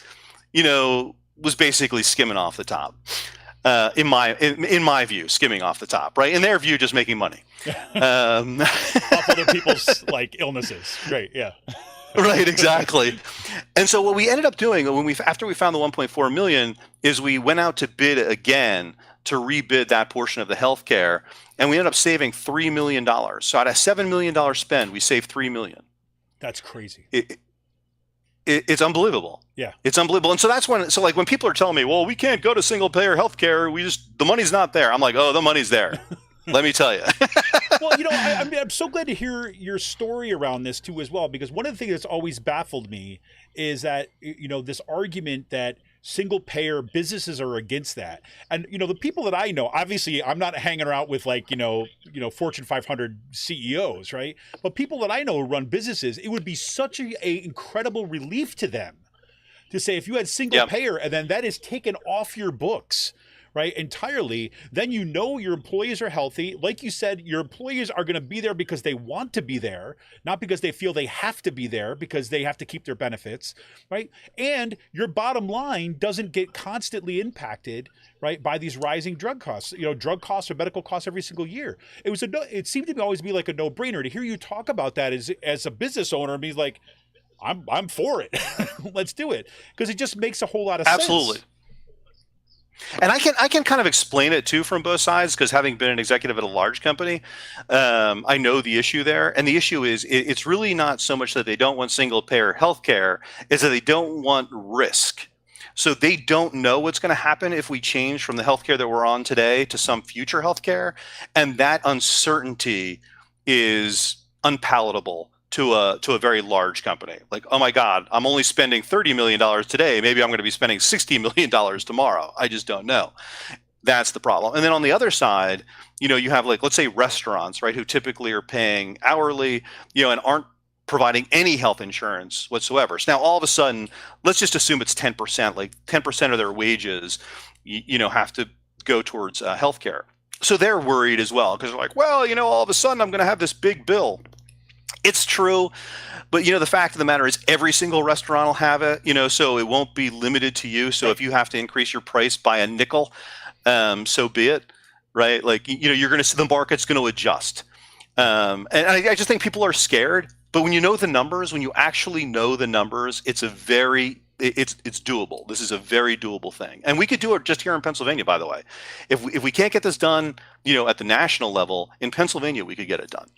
was basically skimming off the top. In my view, skimming off the top, right? In their view, just making money. Off other people's like illnesses. Right. Yeah. Right, exactly. And so what we ended up doing after we found the 1.4 million is we went out to bid again to rebid that portion of the healthcare, and we ended up saving $3 million. So at a $7 million spend, we saved $3 million. That's crazy. It's unbelievable. Yeah, it's unbelievable. And so that's when people are telling me, well, we can't go to single payer healthcare. The money's not there. I'm like, oh, the money's there. Let me tell you. Well, I'm so glad to hear your story around this too as well, because one of the things that's always baffled me is that, this argument that single payer businesses are against that. And, the people that I know, obviously I'm not hanging around with like, Fortune 500 CEOs, right? But people that I know who run businesses, it would be such a incredible relief to them to say, if you had single payer and then that is taken off your books, right, entirely, then your employees are healthy. Like you said, your employees are going to be there because they want to be there, not because they feel they have to be there because they have to keep their benefits, right? And your bottom line doesn't get constantly impacted, right, by these rising drug costs. Drug costs or medical costs every single year. It seemed to always be like a no-brainer. To hear you talk about that as a business owner and be like, I'm for it. Let's do it, because it just makes a whole lot of sense. Absolutely. And I can kind of explain it too from both sides, because having been an executive at a large company, I know the issue there. And the issue is it's really not so much that they don't want single payer healthcare, is that they don't want risk. So they don't know what's going to happen if we change from the healthcare that we're on today to some future healthcare, and that uncertainty is unpalatable to a very large company. Like, oh my God, I'm only spending $30 million today. Maybe I'm going to be spending $60 million tomorrow. I just don't know. That's the problem. And then on the other side, you have like, let's say restaurants, right, who typically are paying hourly, and aren't providing any health insurance whatsoever. So now all of a sudden, let's just assume it's 10%, like 10% of their wages, have to go towards healthcare. So they're worried as well, because they're like, well, all of a sudden I'm going to have this big bill. It's true, but the fact of the matter is every single restaurant will have it, so it won't be limited to you. So if you have to increase your price by a nickel, so be it, right? Like, you're going to see the market's going to adjust. And I just think people are scared, but when you know the numbers, when you actually know the numbers, it's doable. This is a very doable thing. And we could do it just here in Pennsylvania, by the way. If we can't get this done, at the national level, in Pennsylvania, we could get it done.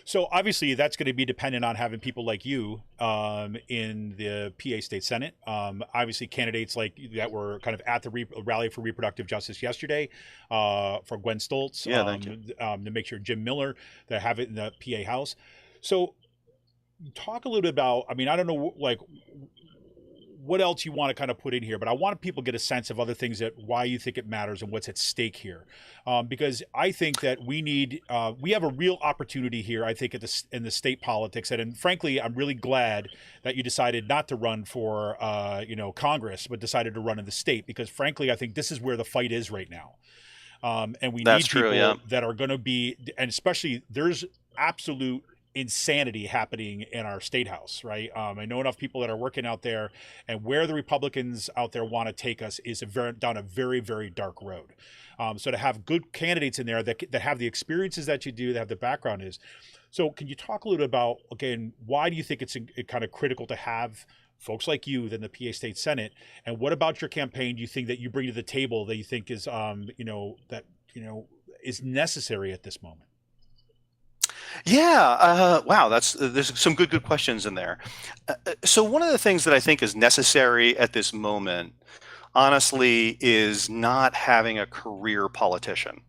So obviously that's going to be dependent on having people like you in the PA State Senate. Obviously candidates like that were kind of at the rally for reproductive justice yesterday for Gwen Stoltz, to make sure Jim Miller, that have it in the PA House. So talk a little bit about, I don't know, like, what else you want to kind of put in here, but I want people to get a sense of other things, that why you think it matters and what's at stake here. Because I think that we have a real opportunity here, I think, in the state politics. And frankly, I'm really glad that you decided not to run for, Congress, but decided to run in the state, because frankly, I think this is where the fight is right now. And we need people that are going to be, and especially there's absolute insanity happening in our state house, right? I know enough people that are working out there, and where the Republicans out there want to take us is down a very, very dark road. So to have good candidates in there that have the experiences that you do, that have the background is. So can you talk a little bit about, again, why do you think it's kind of critical to have folks like you in the PA State Senate, and what about your campaign do you think that you bring to the table that you think is, is necessary at this moment? Yeah, wow, there's some good questions in there. So one of the things that I think is necessary at this moment, honestly, is not having a career politician.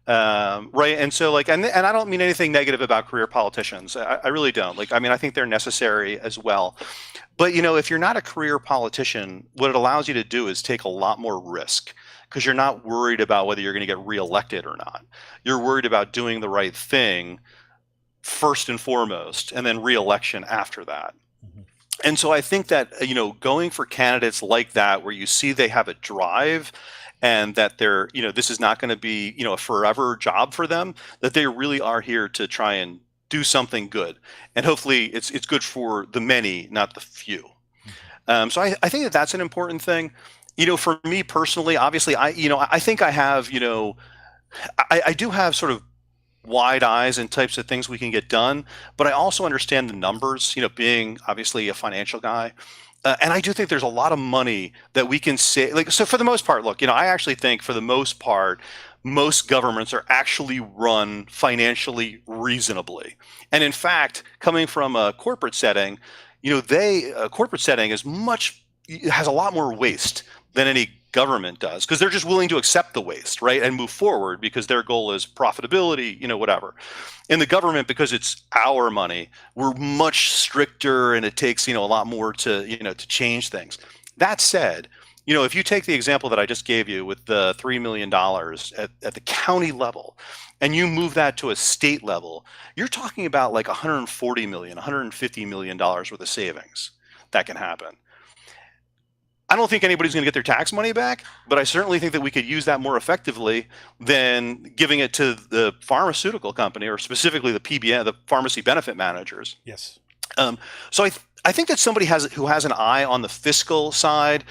Right. And so and I don't mean anything negative about career politicians. I really don't. I think they're necessary as well. But, if you're not a career politician, what it allows you to do is take a lot more risk, because you're not worried about whether you're going to get reelected or not. You're worried about doing the right thing first and foremost, and then reelection after that. Mm-hmm. And so I think that, going for candidates like that, where you see they have a drive, and that they're, this is not going to be, a forever job for them, that they really are here to try and do something good. And hopefully it's good for the many, not the few. So I think that that's an important thing. For me personally, obviously, I think I have, I do have sort of wide eyes and types of things we can get done, but I also understand the numbers, being obviously a financial guy. And I do think there's a lot of money that we can save. So for the most part, look, I actually think for the most part, most governments are actually run financially reasonably. And in fact, coming from a corporate setting, a corporate setting has a lot more waste than any government does, because they're just willing to accept the waste, right, and move forward because their goal is profitability, whatever. In the government, because it's our money, we're much stricter, and it takes a lot more to to change things. That said, if you take the example that I just gave you with the $3 million at the county level, and you move that to a state level, you're talking about like $140 million, $150 million worth of savings that can happen. I don't think anybody's going to get their tax money back, but I certainly think that we could use that more effectively than giving it to the pharmaceutical company, or specifically the PBM, the pharmacy benefit managers. Yes. So I think that somebody who has an eye on the fiscal side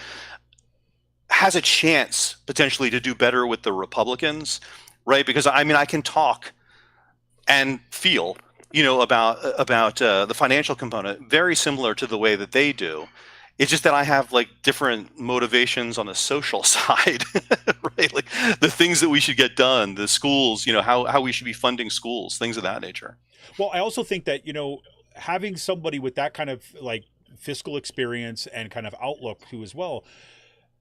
has a chance potentially to do better with the Republicans, right? Because I can talk and feel, about the financial component very similar to the way that they do. It's just that I have different motivations on the social side, right? Like the things that we should get done, the schools, how we should be funding schools, things of that nature. Well, I also think that, having somebody with that kind of fiscal experience and kind of outlook too as well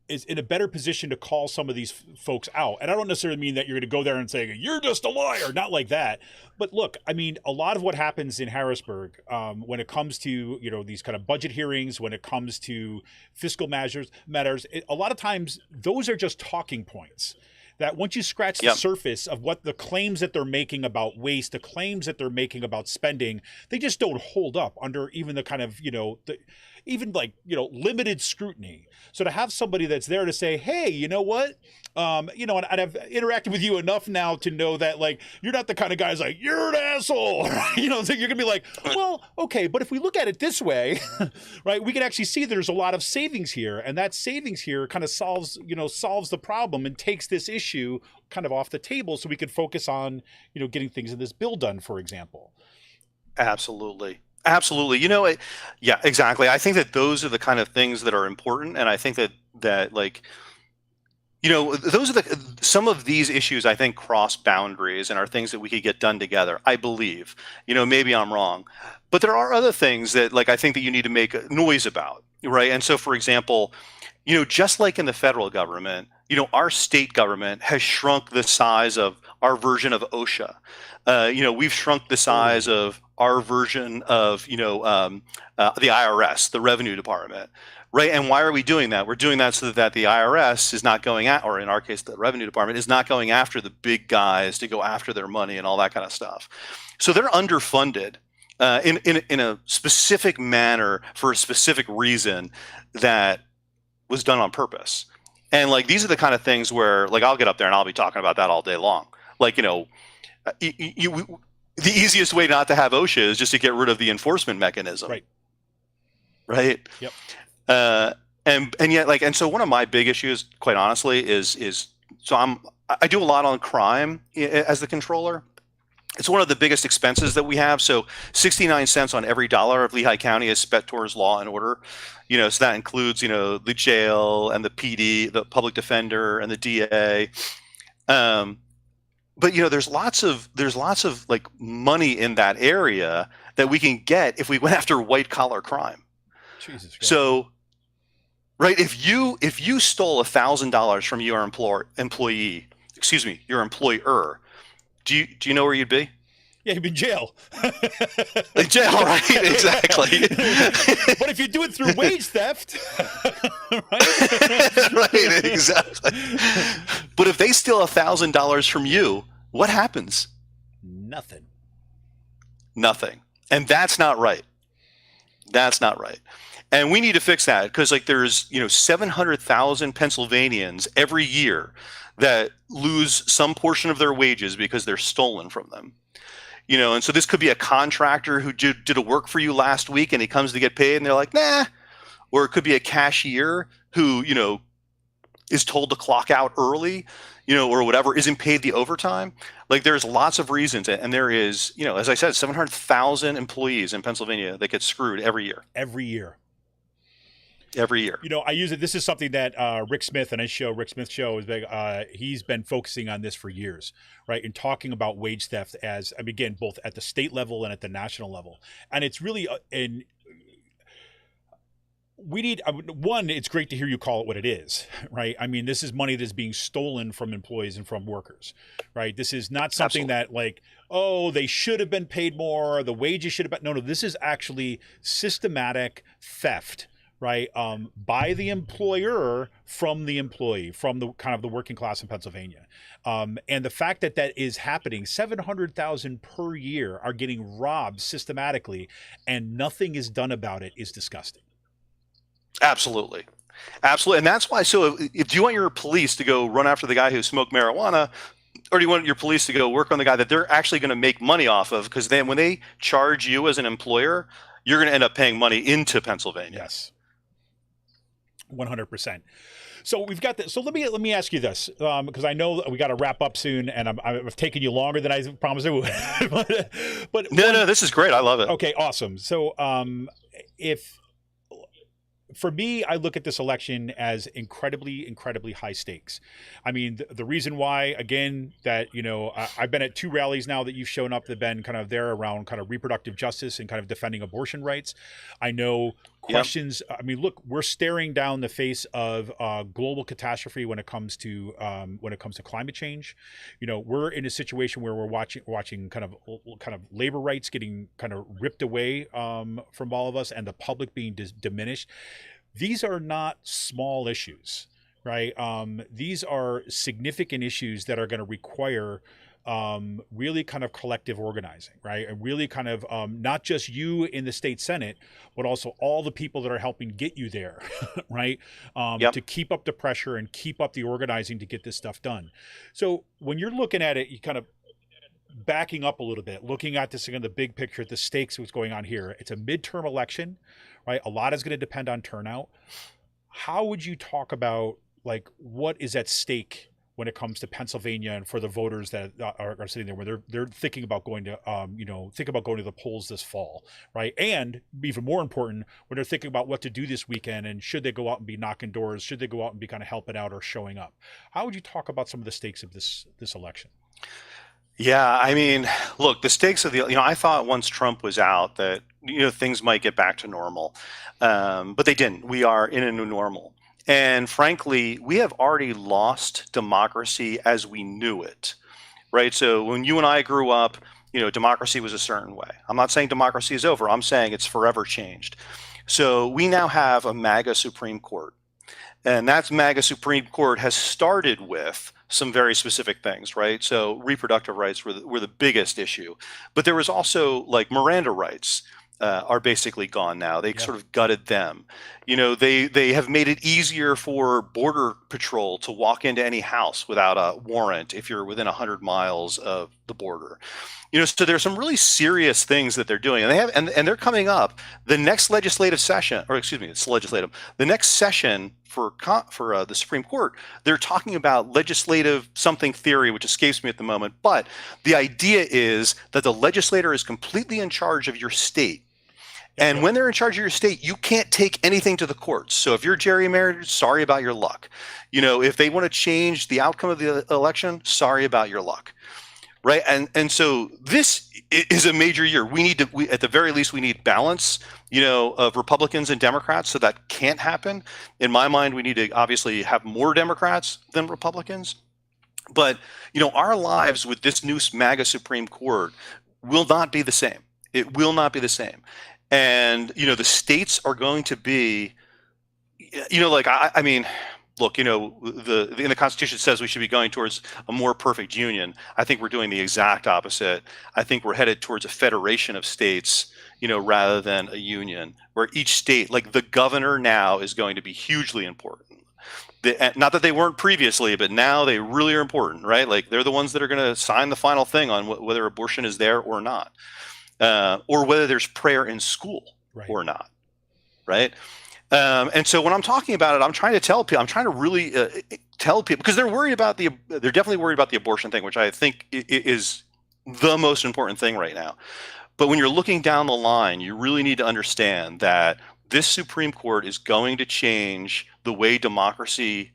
is in a better position to call some of these folks out. And I don't necessarily mean that you're going to go there and say, you're just a liar, not like that. But look, a lot of what happens in Harrisburg, when it comes to, these kind of budget hearings, when it comes to fiscal matters, a lot of times those are just talking points. That once you scratch the surface of what the claims that they're making about waste, the claims that they're making about spending, they just don't hold up under even the kind of, limited scrutiny. So to have somebody that's there to say, hey, you know what? And I've interacted with you enough now to know that you're not the kind of guy who's you're an asshole. So you're gonna be like, well, okay, but if we look at it this way, right, we can actually see there's a lot of savings here, and that savings here kind of solves the problem and takes this issue kind of off the table, so we could focus on getting things in this bill done, for example. Absolutely. Yeah, exactly. I think that those are the kind of things that are important, and I think that those are some of these issues I think cross boundaries and are things that we could get done together. I believe. Maybe I'm wrong, but there are other things that I think that you need to make noise about, right? And so, for example, just like in the federal government, our state government has shrunk the size of our version of OSHA. We've shrunk the size of our version of, the IRS, the Revenue Department, right? And why are we doing that? We're doing that so that the IRS is not going at, or in our case, the Revenue Department is not going after the big guys to go after their money and all that kind of stuff. So they're underfunded in a specific manner for a specific reason that was done on purpose. And like, these are the kind of things where, like, I'll get up there and I'll be talking about that all day long. Like, the easiest way not to have OSHA is just to get rid of the enforcement mechanism. Right. Yep. And yet, like, and so one of my big issues, quite honestly, is so I do a lot on crime as the controller. It's one of the biggest expenses that we have. So 69 cents on every dollar of Lehigh County is spent towards law and order. So that includes, the jail and the PD, the public defender and the DA. But there's lots of like money in that area that we can get if we went after white collar crime. Jesus Christ. So, right, if you stole $1,000 from your employer, do you know where you'd be? Yeah, you'd be in jail. In jail, right? Exactly. But if you do it through wage theft, right? Right, exactly. But if they steal $1,000 from you, what happens? Nothing. And that's not right. And we need to fix that, because like there's 700,000 Pennsylvanians every year that lose some portion of their wages because they're stolen from them. And so this could be a contractor who did a work for you last week and he comes to get paid and they're like, nah. Or it could be a cashier who, is told to clock out early, or whatever, isn't paid the overtime. Like, there's lots of reasons. And there is, as I said, 700,000 employees in Pennsylvania that get screwed every year. Every year. I use it. This is something that Rick Smith and his show, Rick Smith Show, is big. He's been focusing on this for years, right? And talking about wage theft as, again, both at the state level and at the national level. And it's really, we need, one, it's great to hear you call it what it is, right? I mean, this is money that's being stolen from employees and from workers, right? This is not something that like, oh, they should have been paid more, the wages should have been, no, this is actually systematic theft, right? By the employer from the employee, from the kind of the working class in Pennsylvania. And the fact that that is happening, 700,000 per year are getting robbed systematically and nothing is done about it is disgusting. Absolutely. And that's why, so if do you want your police to go run after the guy who smoked marijuana, or do you want your police to go work on the guy that they're actually going to make money off of? Because then when they charge you as an employer, you're going to end up paying money into Pennsylvania. Yes. 100%. So we've got this. So let me ask you this, because I know we got to wrap up soon, and I've taken you longer than I promised I would. but no, this is great. I love it. Okay, awesome. So for me, I look at this election as incredibly, incredibly high stakes. I mean, the reason why, again, that, I've been at 2 rallies now that you've shown up that have been kind of there around kind of reproductive justice and kind of defending abortion rights. I know questions. Yep. I mean, look, we're staring down the face of global catastrophe when it comes to climate change. We're in a situation where we're watching kind of labor rights getting kind of ripped away from all of us, and the public being diminished. These are not small issues, right? These are significant issues that are going to require really kind of collective organizing, right? And really kind of not just you in the state Senate, but also all the people that are helping get you there, right? To keep up the pressure and keep up the organizing to get this stuff done. So when you're looking at it, you kind of backing up a little bit, looking at this again, the big picture, the stakes of what's going on here. It's a midterm election, right? A lot is going to depend on turnout. How would you talk about like what is at stake when it comes to Pennsylvania and for the voters that are sitting there, where they're thinking about going to going to the polls this fall, right? And even more important, when they're thinking about what to do this weekend and should they go out and be knocking doors, should they go out and be kind of helping out or showing up? How would you talk about some of the stakes of this election? Yeah, I mean, look, the stakes of I thought once Trump was out that things might get back to normal, but they didn't. We are in a new normal. And frankly, we have already lost democracy as we knew it, right? So when you and I grew up, democracy was a certain way. I'm not saying democracy is over. I'm saying it's forever changed. So we now have a MAGA Supreme Court. And that MAGA Supreme Court has started with some very specific things, right? So reproductive rights were the biggest issue. But there was also like Miranda rights. Are basically gone now. They sort of gutted them. They have made it easier for Border Patrol to walk into any house without a warrant if you're within 100 miles of the border. So there's some really serious things that they're doing, and they're coming up. The next legislative session, or excuse me, it's legislative. The next session for the Supreme Court, they're talking about legislative something theory, which escapes me at the moment. But the idea is that the legislator is completely in charge of your state. And when they're in charge of your state, you can't take anything to the courts. So if you're gerrymandered, sorry about your luck. If they want to change the outcome of the election, sorry about your luck. Right. And so this is a major year. At the very least, we need balance, of Republicans and Democrats. So that can't happen. In my mind, we need to obviously have more Democrats than Republicans. But, our lives with this new MAGA Supreme Court will not be the same. It will not be the same. And, the states are going to be, I mean, look, in the Constitution says we should be going towards a more perfect union. I think we're doing the exact opposite. I think we're headed towards a federation of states, rather than a union where each state, like the governor now, is going to be hugely important. Not that they weren't previously, but now they really are important, right? Like they're the ones that are going to sign the final thing on whether abortion is there or not. Or whether there's prayer in school or not, right? And so when I'm talking about it, I'm trying to tell people, I'm trying to really tell people, because they're definitely worried about the abortion thing, which I think is the most important thing right now. But when you're looking down the line, you really need to understand that this Supreme Court is going to change the way democracy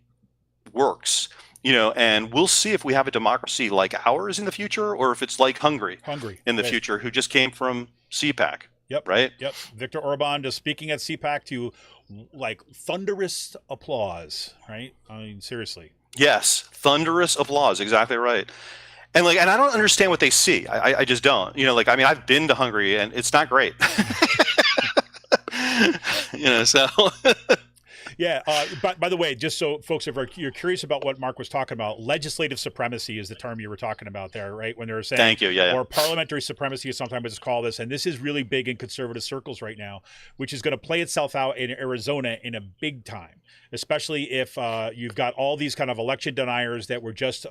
works. And we'll see if we have a democracy like ours in the future, or if it's like Hungary in the future, who just came from CPAC. Yep. Right. Yep. Viktor Orban just speaking at CPAC to like thunderous applause. Right. I mean, seriously. Yes. Thunderous applause. Exactly right. And and I don't understand what they see. I just don't. I've been to Hungary and it's not great. So. Yeah. By the way, just so folks, if you're curious about what Mark was talking about, legislative supremacy is the term you were talking about there, right? When they were saying, thank you, yeah. Or parliamentary supremacy is sometimes it's called this, and this is really big in conservative circles right now, which is going to play itself out in Arizona in a big time, especially if you've got all these kind of election deniers that were just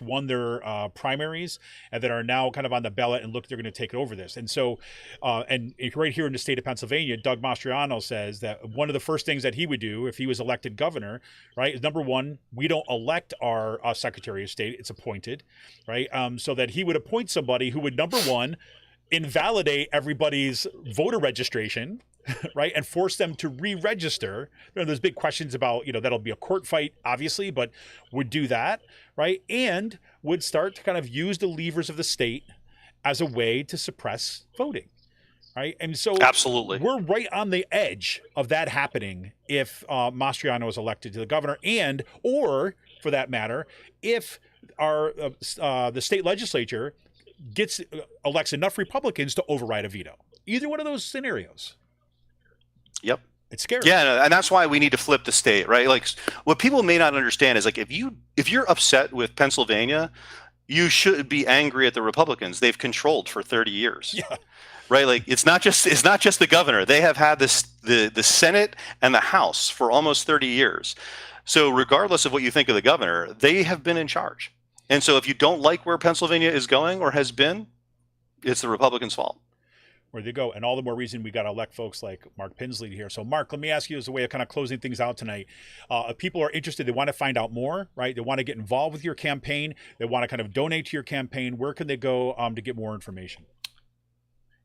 won their primaries and that are now kind of on the ballot and look, they're going to take over this. And so, and right here in the state of Pennsylvania, Doug Mastriano says that one of the first things that he would do if he was elected governor, right, is number one, we don't elect our Secretary of State, it's appointed, right? So that he would appoint somebody who would, number one, invalidate everybody's voter registration, right, and force them to re-register. There's big questions about, that'll be a court fight, obviously, but would do that, right, and would start to kind of use the levers of the state as a way to suppress voting. Right. And so absolutely, we're right on the edge of that happening if Mastriano is elected to the governor, and or for that matter, if our the state legislature elects enough Republicans to override a veto. Either one of those scenarios. Yep. It's scary. Yeah, and that's why we need to flip the state, right? Like what people may not understand is like if you're upset with Pennsylvania, you should be angry at the Republicans. They've controlled for 30 years. Yeah. Right, like it's not just the governor. They have had the Senate and the House for almost 30 years. So regardless of what you think of the governor, they have been in charge. And so if you don't like where Pennsylvania is going or has been, it's the Republicans' fault. Where they go, and all the more reason we got to elect folks like Mark Pinsley here. So, Mark, let me ask you as a way of kind of closing things out tonight. If people are interested, they want to find out more, right? They want to get involved with your campaign. They want to kind of donate to your campaign. Where can they go to get more information?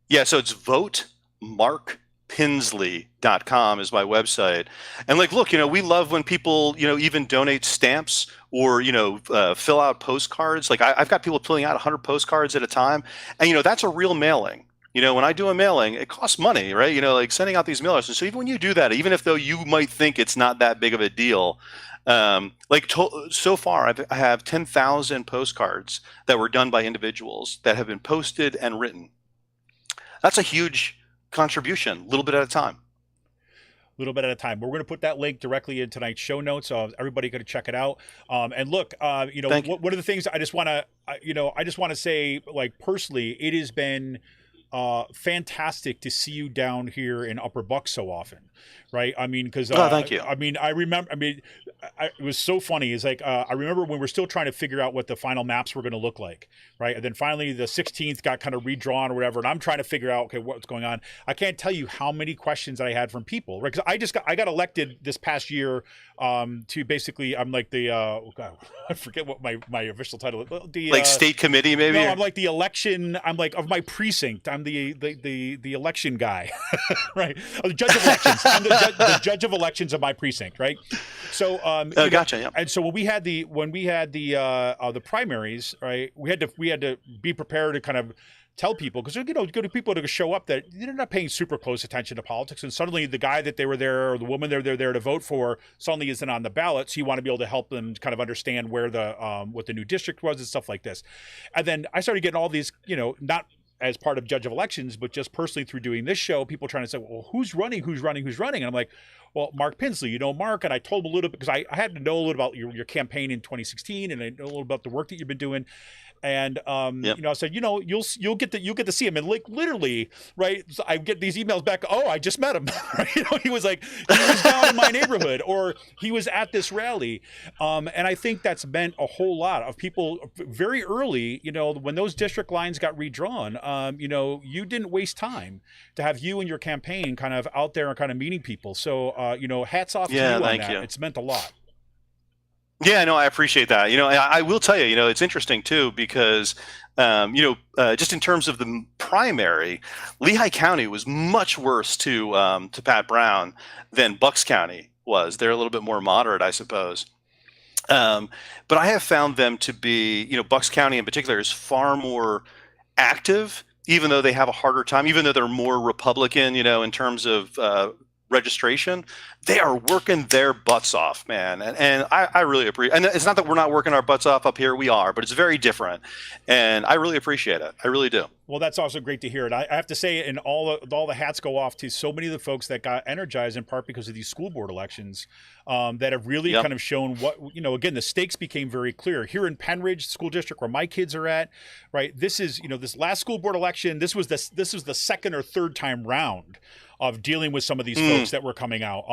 Yeah, so it's votemarkpinsley.com is my website. And look, we love when people, even donate stamps or, fill out postcards. Like I've got people filling out 100 postcards at a time. And, that's a real mailing. when I do a mailing, it costs money, right? Like sending out these mailers. And so even when you do that, even if though you might think it's not that big of a deal, so far I have 10,000 postcards that were done by individuals that have been posted and written. That's a huge contribution, a little bit at a time. Little bit at a time. We're going to put that link directly in tonight's show notes, so everybody going to check it out. And look, one of the things I just want to say, like personally, it has been fantastic to see you down here in Upper Buck so often, right? I mean, because thank you. I mean, I remember. I mean, it was so funny. It's like I remember when we're still trying to figure out what the final maps were going to look like, right? And then finally, the 16th got kind of redrawn or whatever, and I'm trying to figure out what's going on. I can't tell you how many questions I had from people, right? Because I got elected this past year to basically I'm like the I forget what my official title is. The state committee maybe. No, I'm like the election. I'm like of my precinct. I'm the election guy, right? The judge of elections. I'm the judge of elections of my precinct, right? So, gotcha. Yeah. And so when we had the primaries, right? We had to be prepared to kind of tell people, because go to people to show up that they're not paying super close attention to politics, and suddenly the guy that they were there or the woman they're there to vote for suddenly isn't on the ballot. So you want to be able to help them kind of understand where what the new district was and stuff like this. And then I started getting all these, not as part of Judge of Elections, but just personally through doing this show, people trying to say, well, who's running? And I'm like, well, Mark Pinsley, Mark. And I told him a little bit, because I had to know a little about your campaign in 2016, and I know a little about the work that you've been doing. And I said, you'll get to see him, and like literally, right? So I get these emails back. Oh, I just met him. Right? He was down in my neighborhood, or he was at this rally. And I think that's meant a whole lot of people very early. When those district lines got redrawn, you didn't waste time to have you and your campaign kind of out there and kind of meeting people. So hats off to you on that. It's meant a lot. Yeah, no, I appreciate that. I will tell you, it's interesting too, because, just in terms of the primary, Lehigh County was much worse to Pat Browne than Bucks County was. They're a little bit more moderate, I suppose. But I have found them to be, Bucks County in particular is far more active, even though they have a harder time, even though they're more Republican, in terms of registration. They are working their butts off, man. And I really appreciate, and it's not that we're not working our butts off up here, we are, but it's very different. And I really appreciate it. I really do. Well, that's also great to hear. And I have to say, and all the hats go off to so many of the folks that got energized in part because of these school board elections that have really kind of shown what, again, the stakes became very clear. Here in Penridge School District, where my kids are at, right, this is, this last school board election, this was the second or third time round of dealing with some of these folks that were coming out.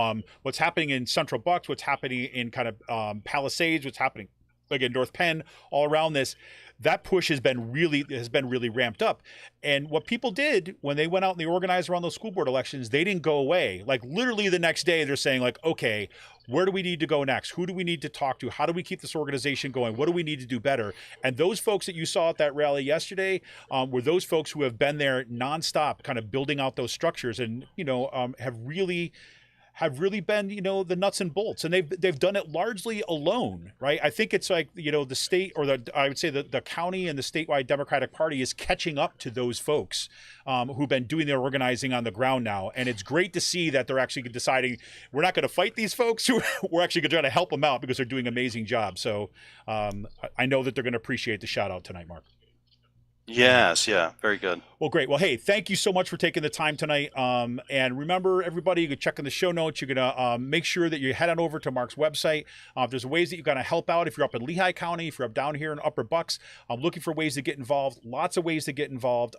What's happening in Central Bucks, what's happening in kind of Palisades, what's happening again North Penn, all around this. That push has been really ramped up. And what people did when they went out and they organized around those school board elections, they didn't go away. Like literally the next day, they're saying like, okay, where do we need to go next? Who do we need to talk to? How do we keep this organization going? What do we need to do better? And those folks that you saw at that rally yesterday were those folks who have been there nonstop, kind of building out those structures, and have really been, the nuts and bolts, and they've done it largely alone, right? I think it's like, the state, or I would say the county and the statewide Democratic Party is catching up to those folks who've been doing their organizing on the ground now. And it's great to see that they're actually deciding we're not going to fight these folks. We're actually going to try to help them out because they're doing an amazing job. So I know that they're going to appreciate the shout out tonight, Mark. Yes, yeah, very good. Well, great. Well, hey, thank you so much for taking the time tonight. And remember, everybody, you can check in the show notes. You're going to make sure that you head on over to Mark's website. If there's ways that you're going to help out, if you're up in Lehigh County, if you're up down here in Upper Bucks, looking for ways to get involved, lots of ways to get involved.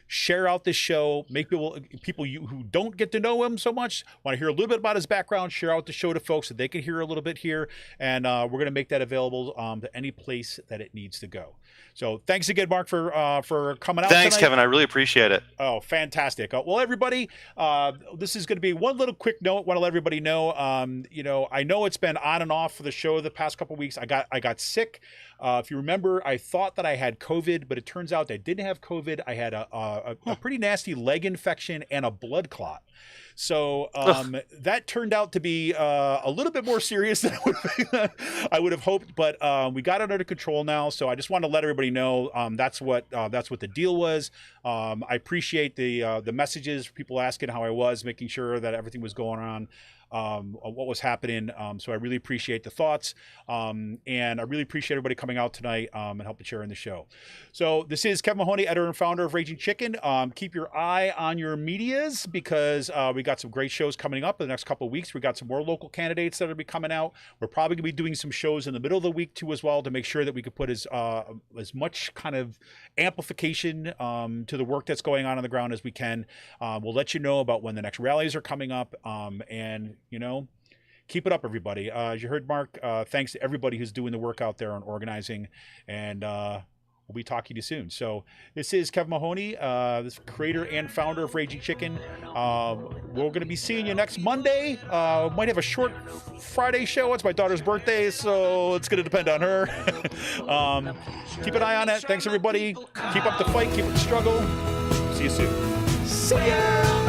Share out this show. Make people who don't get to know him so much, want to hear a little bit about his background, share out the show to folks so they can hear a little bit here. And we're going to make that available to any place that it needs to go. So thanks again, Mark, for coming out. Thanks, tonight. Kevin. I really appreciate it. Oh, fantastic. Well, everybody, this is going to be one little quick note. Want to let everybody know, I know it's been on and off for the show the past couple of weeks. I got sick. If you remember, I thought that I had COVID, but it turns out I didn't have COVID. I had a pretty nasty leg infection and a blood clot. So that turned out to be a little bit more serious than I would have hoped, but we got it under control now. So I just want to let everybody know that's what the deal was. I appreciate the messages, people asking how I was, making sure that everything was going on, what was happening. So I really appreciate the thoughts, and I really appreciate everybody coming out tonight and helping share in the show. So this is Kevin Mahoney, editor and founder of Raging Chicken. Keep your eye on your medias, because we got some great shows coming up in the next couple of weeks. We got some more local candidates that will be coming out. We're probably going to be doing some shows in the middle of the week too as well, to make sure that we could put as much kind of amplification to the work that's going on the ground as we can. We'll let you know about when the next rallies are coming up, and keep it up, everybody. As you heard Mark, thanks to everybody who's doing the work out there on organizing, and we'll be talking to you soon. So this is Kevin Mahoney, this creator and founder of Raging Chicken. We're going to be seeing you next Monday. Might have a short Friday show. It's my daughter's birthday, so it's going to depend on her. Keep an eye on it. Thanks, everybody. Keep up the fight. Keep up the struggle. See you soon. See ya!